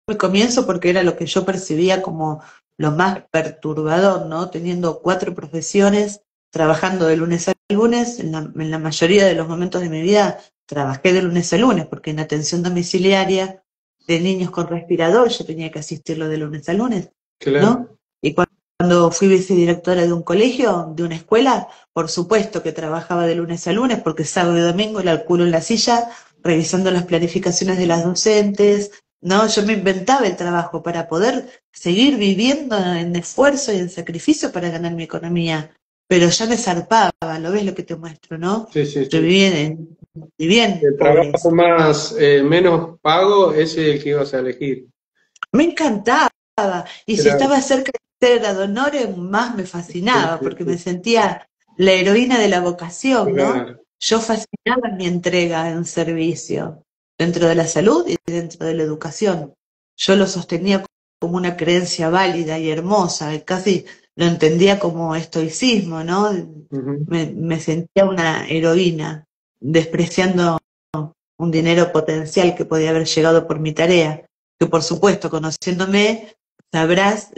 mi comienzo porque era lo que yo percibía como lo más perturbador, ¿no? Teniendo 4 profesiones, trabajando de lunes a lunes, en la mayoría de los momentos de mi vida trabajé de lunes a lunes, porque en atención domiciliaria de niños con respirador yo tenía que asistirlo de lunes a lunes, Claro. ¿no? Y cuando fui vicedirectora de un colegio, de una escuela, por supuesto que trabajaba de lunes a lunes, porque sábado y domingo era el culo en la silla, revisando las planificaciones de las docentes, ¿no? Yo me inventaba el trabajo para poder seguir viviendo en esfuerzo y en sacrificio para ganar mi economía, pero ya me zarpaba, ¿lo ves lo que te muestro, no? Sí, sí, Yo sí. vivía en El trabajo pobreza. más, menos pago es el que ibas a elegir. Me encantaba, y si Claro, estaba cerca de ser ad honorem, más me sí, fascinaba, sí, porque me sí. sentía la heroína de la vocación, ¿no? Claro. Yo fascinaba en mi entrega en servicio, dentro de la salud y dentro de la educación. Yo lo sostenía como una creencia válida y hermosa, y casi lo entendía como estoicismo, ¿no? Ujú. Me sentía una heroína, despreciando un dinero potencial que podía haber llegado por mi tarea, que por supuesto, conociéndome, sabrás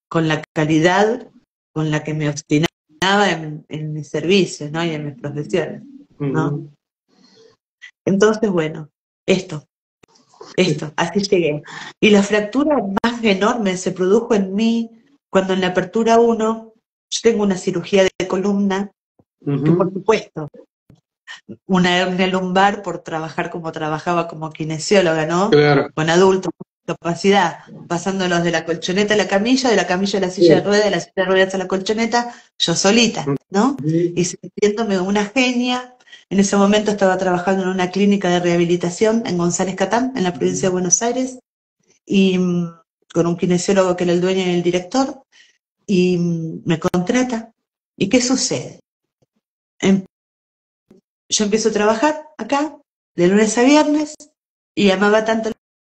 con la calidad con la que me obstinaba en mis servicios, ¿no? Y en mis profesiones, ¿no? Ujú. Entonces, bueno, así llegué. Y la fractura más enorme se produjo en mí cuando en la apertura 1 yo tengo una cirugía de columna, que por Ujú. supuesto, una hernia lumbar por trabajar como trabajaba como kinesióloga, ¿no? Claro. Con adultos con discapacidad, pasándolos de la colchoneta a la camilla, de la camilla a la silla de Sí. ruedas, de la silla de ruedas a la colchoneta, yo solita, ¿no? Ujú. Y sintiéndome una genia. En ese momento estaba trabajando en una clínica de rehabilitación en González Catán, en la provincia de Buenos Aires, y con un kinesiólogo que era el dueño y el director, y me contrata. ¿Y qué sucede? Em- Yo empiezo a trabajar acá, de lunes a viernes, y amaba tanto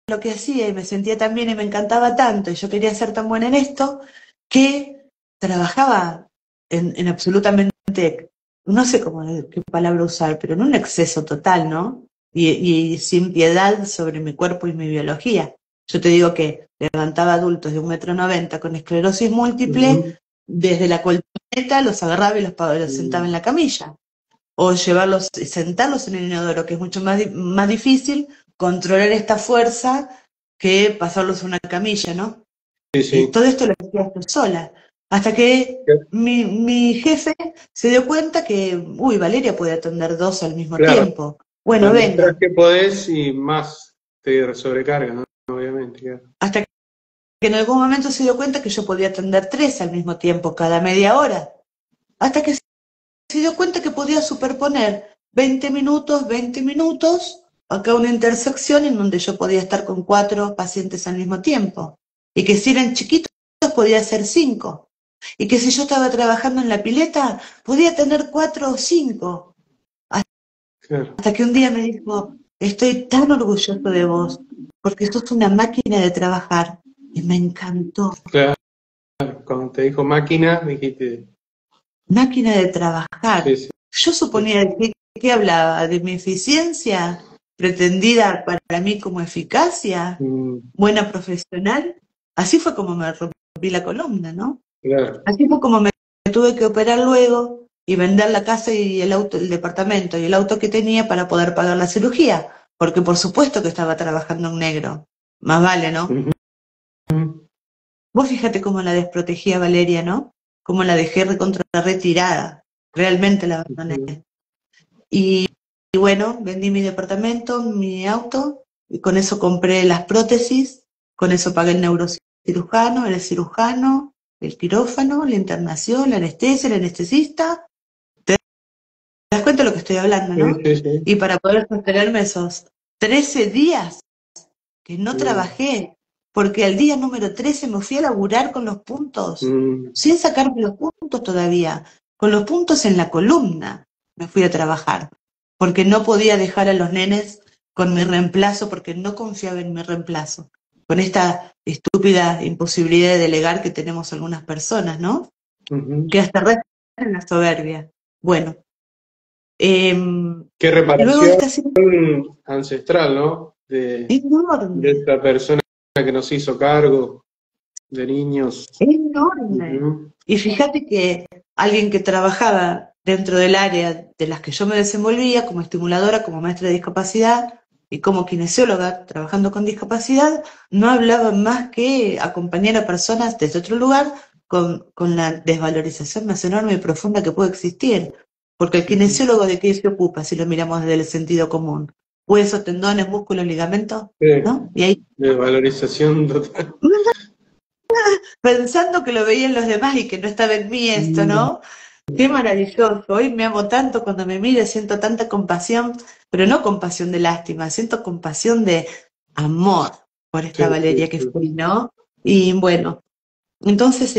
lo que hacía, y me sentía tan bien y me encantaba tanto, y yo quería ser tan buena en esto, que trabajaba en absolutamente, no sé cómo, qué palabra usar, pero en un exceso total, ¿no? Y sin piedad sobre mi cuerpo y mi biología. Yo te digo que levantaba adultos de 1,90 m con esclerosis múltiple, Ujú. desde la colchoneta los agarraba y los sentaba en Ujú. la camilla. O llevarlos, sentarlos en el inodoro, que es mucho más difícil controlar esta fuerza que pasarlos a una camilla, ¿no? Sí, Y sí. todo esto lo hacía yo sola. Hasta que mi jefe se dio cuenta que, uy, Valeria puede atender dos al mismo Claro, tiempo. Bueno, demostrás vengan. que podés y más te sobrecarga, ¿no? Obviamente, claro. Hasta que en algún momento se dio cuenta que yo podía atender tres al mismo tiempo, cada media hora. Hasta que se dio cuenta que podía superponer 20 minutos, acá una intersección en donde yo podía estar con 4 pacientes al mismo tiempo. Y que si eran chiquitos podía ser 5. Y que si yo estaba trabajando en la pileta, podía tener 4 o 5. Claro, Hasta que un día me dijo, estoy tan orgulloso de vos, porque sos una máquina de trabajar. Y me encantó. claro. Cuando te dijo máquina, dijiste, Máquina de trabajar. sí, sí, Yo sí. suponía que hablaba de mi eficiencia, pretendida para mí como eficacia, Mm, buena profesional. Así fue como me rompí la columna, ¿no? claro. Así fue como me tuve que operar luego y vender la casa y el auto, el departamento y el auto que tenía para poder pagar la cirugía, porque por supuesto que estaba trabajando en negro. Más vale, ¿no? Ujú. Vos fíjate cómo la desprotegía Valeria, ¿no? Cómo la dejé retirada. Realmente la abandoné. Ujú. Y bueno, vendí mi departamento, mi auto, y con eso compré las prótesis, con eso pagué el cirujano, el quirófano, la internación, la anestesia, el anestesista. ¿Te das cuenta de lo que estoy hablando, Sí, no? sí, sí. Y para poder sostenerme esos 13 días que no Mm, trabajé, porque al día número 13 me fui a laburar con los puntos, mm, sin sacarme los puntos todavía, con los puntos en la columna me fui a trabajar, porque no podía dejar a los nenes con mi reemplazo, porque no confiaba en mi reemplazo, con esta estúpida imposibilidad de delegar que tenemos algunas personas, ¿no? ujú. Que hasta restan en la soberbia. Bueno, eh, Qué luego de reparación esta cirugía ancestral, ¿no? De enorme, esta persona que nos hizo cargo de niños. enorme. Ujú. Y fíjate que alguien que trabajaba dentro del área de las que yo me desenvolvía, como estimuladora, como maestra de discapacidad y como kinesióloga trabajando con discapacidad, no hablaba más que acompañar a personas desde otro lugar con la desvalorización más enorme y profunda que puede existir. Porque el Ujú. kinesiólogo de qué se ocupa si lo miramos desde el sentido común. Huesos, tendones, músculos, ligamentos, Sí, ¿no? Y ahí de valorización total. pensando que lo veían los demás y que no estaba en mí esto, Mm, ¿no? Qué maravilloso. Hoy me amo tanto cuando me miro, siento tanta compasión, pero no compasión de lástima, siento compasión de amor por sí, esta sí, Valeria que sí. fui, ¿no? Y bueno, entonces,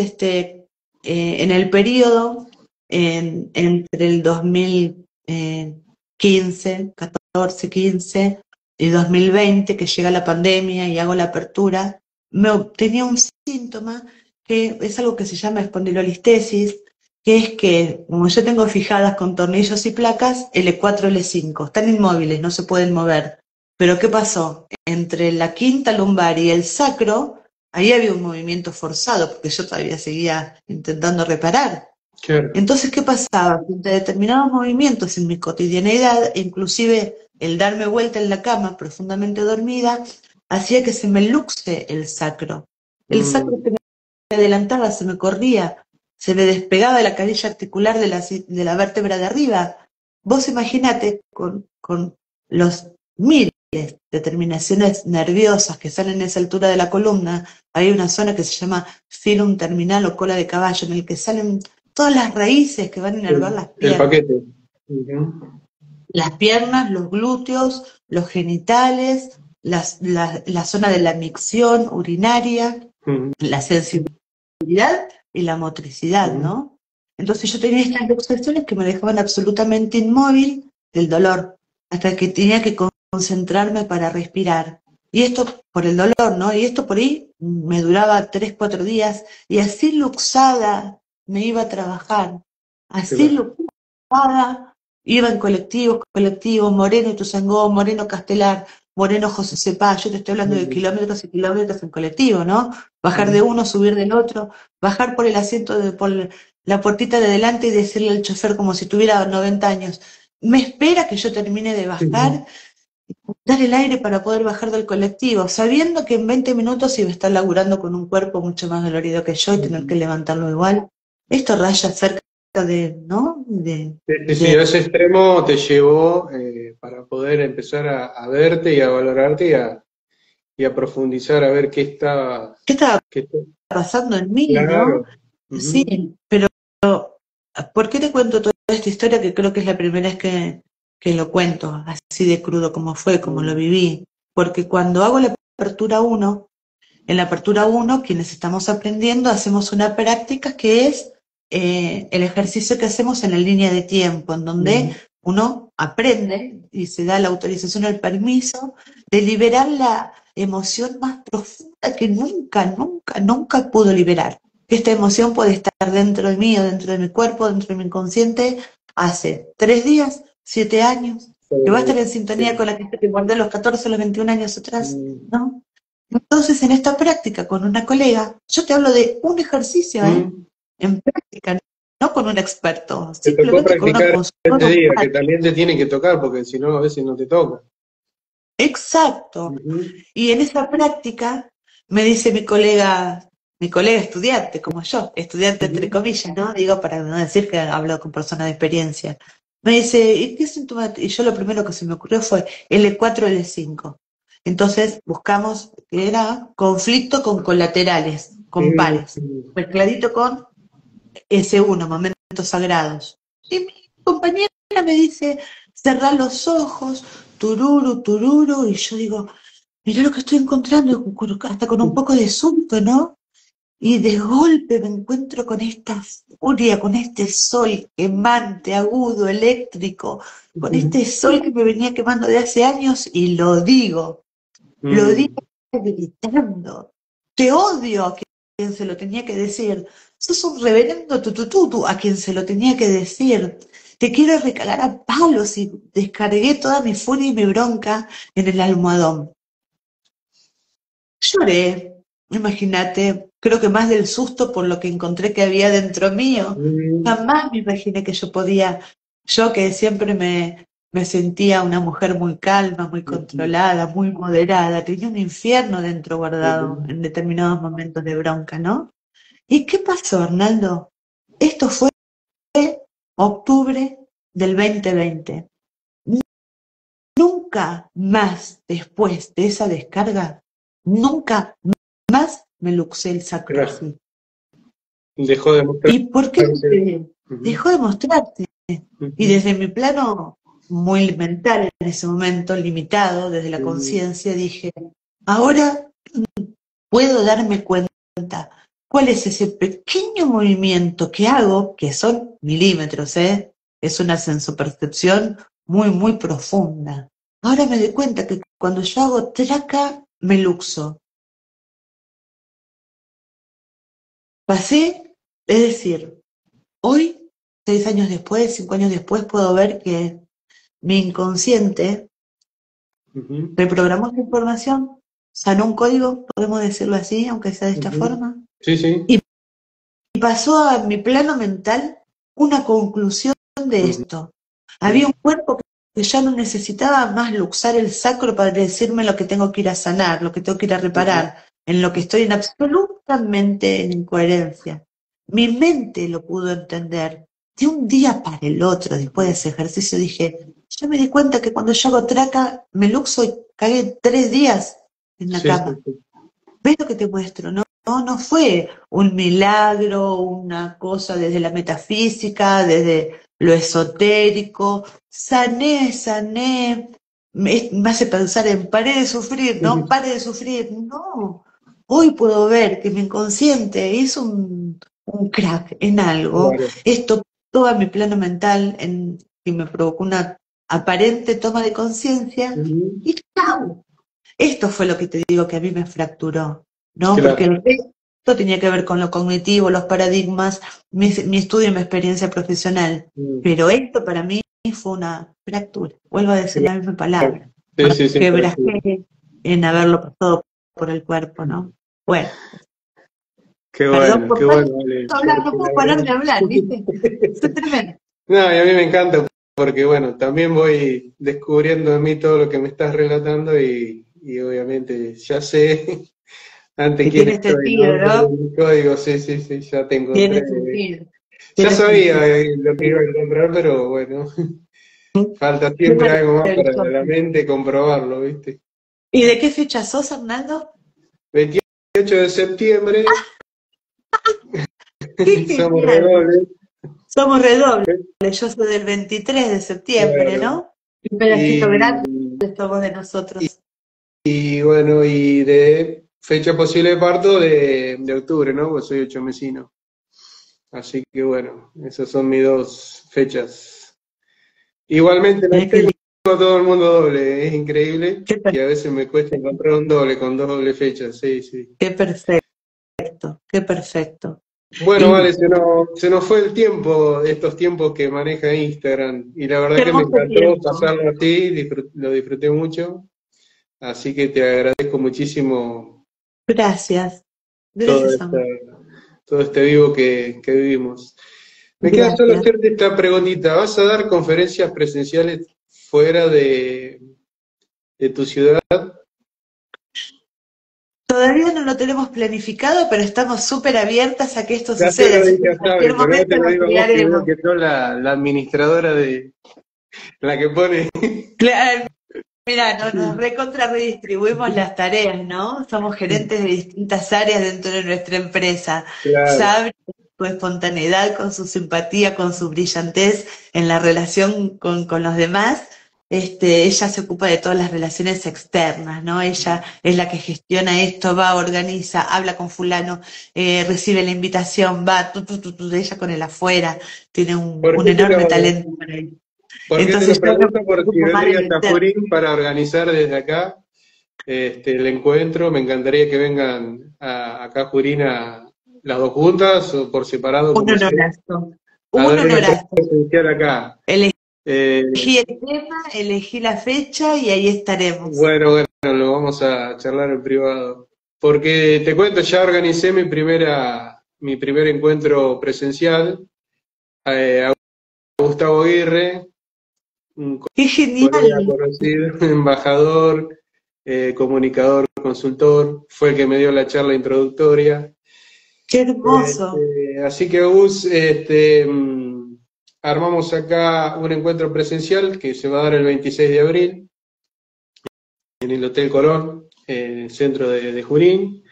en el periodo entre el 2015, 14, 15 y 2020, que llega la pandemia y hago la apertura, tenía un síntoma que es algo que se llama espondilolistesis, que es que, como yo tengo fijadas con tornillos y placas, L4, L5, están inmóviles, no se pueden mover. Pero ¿qué pasó? Entre la quinta lumbar y el sacro, ahí había un movimiento forzado, porque yo todavía seguía intentando reparar. Claro. Entonces, ¿qué pasaba? Entre determinados movimientos en mi cotidianeidad, inclusive el darme vuelta en la cama profundamente dormida, hacía que se me luxe el sacro. El sacro se me adelantaba, se me corría, se me despegaba de la cadilla articular de la vértebra de arriba. Vos imaginate con los miles de terminaciones nerviosas que salen en esa altura de la columna, hay una zona que se llama filum terminal o cola de caballo, en el que salen todas las raíces que van a inervar las El piernas. paquete. Las piernas, los glúteos, los genitales, la zona de la micción urinaria, la sensibilidad y la motricidad, ¿no? Entonces yo tenía estas luxaciones que me dejaban absolutamente inmóvil del dolor, hasta que tenía que concentrarme para respirar. Y esto por el dolor, ¿no? Y esto por ahí me duraba 3, 4 días, y así luxada me iba a trabajar, así luxada, iba en colectivos, Moreno Ituzaingó, Moreno Castelar, Moreno José Cepá, yo te estoy hablando de kilómetros y kilómetros en colectivo, ¿no? Bajar de uno, subir del otro, bajar por el asiento, por la puertita de delante y decirle al chofer como si tuviera 90 años, me espera que yo termine de bajar, dar el aire para poder bajar del colectivo, sabiendo que en 20 minutos iba a estar laburando con un cuerpo mucho más dolorido que yo y tener que levantarlo igual. Esto raya cerca de, ¿no? Sí, a ese extremo te llevó para poder empezar a verte y a valorarte y a profundizar a ver qué estaba pasando en mí, claro. ¿no? Sí, pero ¿por qué te cuento toda esta historia? Que creo que es la primera vez que lo cuento, así de crudo como fue, como lo viví. Porque cuando hago la apertura 1, en la apertura 1, quienes estamos aprendiendo, hacemos una práctica que es el ejercicio que hacemos en la línea de tiempo, en donde uno aprende y se da la autorización, el permiso de liberar la emoción más profunda que nunca pudo liberar. Esta emoción puede estar dentro de mí o dentro de mi cuerpo, dentro de mi inconsciente, hace 3 días, 7 años, que va a estar en sintonía con la que guardé los 14 o los 21 años atrás, ¿no? Entonces, en esta práctica con una colega, yo te hablo de un ejercicio, en práctica, no con un experto, Te tocó simplemente con una practicar consultora. ese día, que también te tiene que tocar, porque si no, a veces no te toca. Exacto. Y en esa práctica me dice mi colega estudiante, como yo, estudiante entre comillas, ¿no? Digo, para no decir que hablo con personas de experiencia. Me dice, ¿y qué síntoma? Y yo lo primero que se me ocurrió fue L4, L5. Entonces buscamos que era conflicto con colaterales, con pares, mezcladito con S1, momentos sagrados. Y mi compañera me dice, cerrá los ojos, tururu, tururu, y yo digo, mirá lo que estoy encontrando, hasta con un poco de susto, ¿no? Y de golpe me encuentro con esta furia, con este sol quemante, agudo, eléctrico, con este sol que me venía quemando de hace años, y lo digo gritando, te odio a quien se lo tenía que decir, sos un reverendo tutututu a quien se lo tenía que decir, te quiero recalar a palos, y descargué toda mi furia y mi bronca en el almohadón. Lloré, imagínate, creo que más del susto por lo que encontré que había dentro mío. Jamás me imaginé que yo podía, yo que siempre me sentía una mujer muy calma, muy controlada, muy moderada, tenía un infierno dentro guardado en determinados momentos de bronca, ¿no? ¿Y qué pasó, Arnaldo? Esto fue octubre del 2020. Nunca más después de esa descarga, nunca más me luxé el sacro así. Dejó de mostrarse. ¿Y por qué? Dejó de mostrarse. Y desde mi plano muy mental en ese momento, limitado, desde la conciencia, dije, ahora puedo darme cuenta cuál es ese pequeño movimiento que hago, que son milímetros, es una sensopercepción muy profunda. Ahora me doy cuenta que cuando yo hago traca, me luxo. pasé, es decir, hoy, 6 años después, 5 años después, puedo ver que mi inconsciente Ujú, reprogramó esta información, sanó un código, podemos decirlo así, aunque sea de esta ujú. forma, Sí, sí. y pasó a mi plano mental una conclusión de Ujú, esto. Había un cuerpo que ya no necesitaba más luxar el sacro para decirme lo que tengo que ir a sanar, lo que tengo que ir a ujú, reparar, en lo que estoy en absolutamente en incoherencia. Mi mente lo pudo entender. De un día para el otro, después de ujú. ese ejercicio, dije, yo me di cuenta que cuando yo hago traca, me luxo y cagué 3 días en la Sí, sí, cama. sí. ¿Ves lo que te muestro? No, no, no fue un milagro, una cosa desde la metafísica, desde lo esotérico. Sané, me hace pensar en pare de sufrir, ¿no? Ujú. Pare de sufrir. No. Hoy puedo ver que mi inconsciente hizo un crack en algo. Claro. Esto toda mi plano mental que me provocó una aparente toma de conciencia Ujú. y ¡chau! Esto fue lo que te digo que a mí me fracturó, ¿no? Porque Claro. el resto tenía que ver con lo cognitivo, los paradigmas, mi estudio y mi experiencia profesional. Mm. Pero esto para mí fue una fractura. Vuelvo a decir la misma Claro. palabra. Sí, sí, sí, fractura. Quebrajé en haberlo pasado por el cuerpo, ¿no? Bueno, perdón por Qué tanto bueno, Ale, hablar, no porque la puedo parar verdad. de hablar, ¿viste? Soy tremendo. No, y a mí me encanta porque, bueno, también voy descubriendo en mí todo lo que me estás relatando y obviamente ya sé ante Que quién tiene estoy, ¿no? sentido, ¿no? El código, sí, sí, sí, ya te encontré. Tiene sentido, Ya tiene sentido. sabía lo que iba a encontrar, pero bueno, falta Qué siempre algo más para maravilloso. la mente comprobarlo, ¿viste? ¿Y de qué fecha sos, Hernando? 28 de septiembre, ¡Qué somos genial! redobles. Somos redobles. Yo soy del 23 de septiembre, Claro. ¿no? Un pedacito grande Y, somos de nosotros. y bueno, y de fecha posible de parto de octubre, ¿no? Pues soy 8 mesino. Así que bueno, esas son mis dos fechas. Igualmente las Qué tengo lindo, todo el mundo doble, es increíble. qué, Y a veces me cuesta encontrar un doble con dos doble fechas, sí, sí. qué perfecto, qué perfecto. Bueno, Y vale, se nos fue el tiempo, estos tiempos que maneja Instagram. Y la verdad qué que me hermoso encantó tiempo. pasarlo así, lo disfruté mucho. Así que te agradezco muchísimo Gracias, todo, gracias, amor. todo este vivo que vivimos. Me queda solo Gracias. hacerte esta preguntita. ¿Vas a dar conferencias presenciales fuera de tu ciudad? Todavía no lo tenemos planificado, pero estamos súper abiertas a que esto Ya se suceda, lo así que dije en a Sabi, cualquier pero no momento te lo nos digo a vos que veo criaremos. que sos la administradora de la que pone. Claro, mira, nos recontra redistribuimos las tareas, ¿no? Somos gerentes de distintas áreas dentro de nuestra empresa. Claro. Sabri, con su espontaneidad, con su simpatía, con su brillantez en la relación con los demás, ella se ocupa de todas las relaciones externas, ¿no? Ella es la que gestiona esto, va, organiza, habla con fulano, recibe la invitación, va, ella con el afuera, tiene ¿Por un qué te enorme lo, talento para ello. por qué te lo Entonces yo me pregunto? Por si ocupo más de lo vendrías a interno. Jurín para organizar desde acá el encuentro. Me encantaría que vengan acá a Jurín las dos juntas o por separado, Un como sea, honorazo, a un dar una charla honorazo. presencial acá. Eh, Elegí el tema, elegí la fecha y ahí estaremos. bueno, lo vamos a charlar en privado. Porque te cuento, ya organicé mi primer encuentro presencial. A Gustavo Aguirre, un ¡Qué colega genial! conocido, embajador, comunicador, consultor, fue el que me dio la charla introductoria. ¡Qué hermoso! Así que Gus, armamos acá un encuentro presencial que se va a dar el 26 de abril en el Hotel Colón, centro de Junín.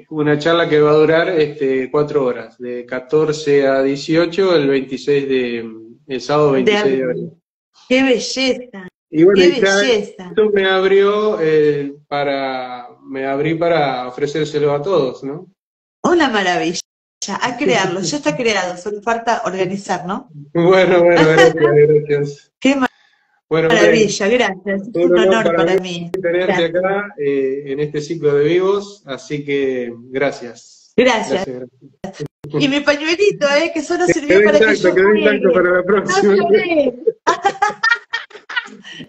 Una charla que va a durar 4 horas, de 14 a 18, el sábado De 26 de abril. abril. ¡Qué belleza! Y bueno, ¡Qué y ya belleza! esto me abrí para ofrecérselo a todos, ¿no? Una maravilla. A crearlo, ya está creado, solo falta organizar, ¿no? Bueno, gracias, gracias. ¡Qué Bueno, Belén, Maravilla, gracias. Es un un honor honor para mí para mí. tenerte Gracias. acá en este ciclo de vivos, así que gracias. Gracias. Gracias, gracias. Y mi pañuelito, que solo sirvió Quedó para que intacto, yo quedó intacto juegue. para la No próxima. lloré.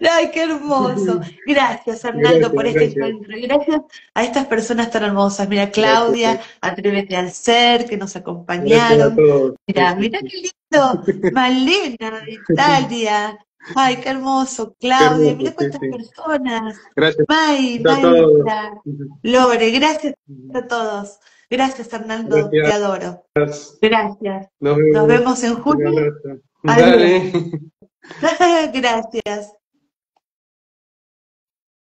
Ay, qué hermoso. Gracias, Arnaldo, por Gracias, este gracias, encuentro. Y gracias a estas personas tan hermosas. Mira, Claudia, gracias. Atrévete al Ser, que nos Gracias a acompañaron. todos. Sí, Mira, sí, mira sí. qué lindo. Malena de Italia. Ay, qué hermoso, Qué Claudia. hermoso, Mira sí, cuántas sí. personas. Gracias May, a todos. Mayra, Lore, gracias a todos. Gracias, Arnaldo, te Gracias. adoro. Gracias. Nos Nos vemos. vemos en Un junio. abrazo. Adiós. Dale. Gracias.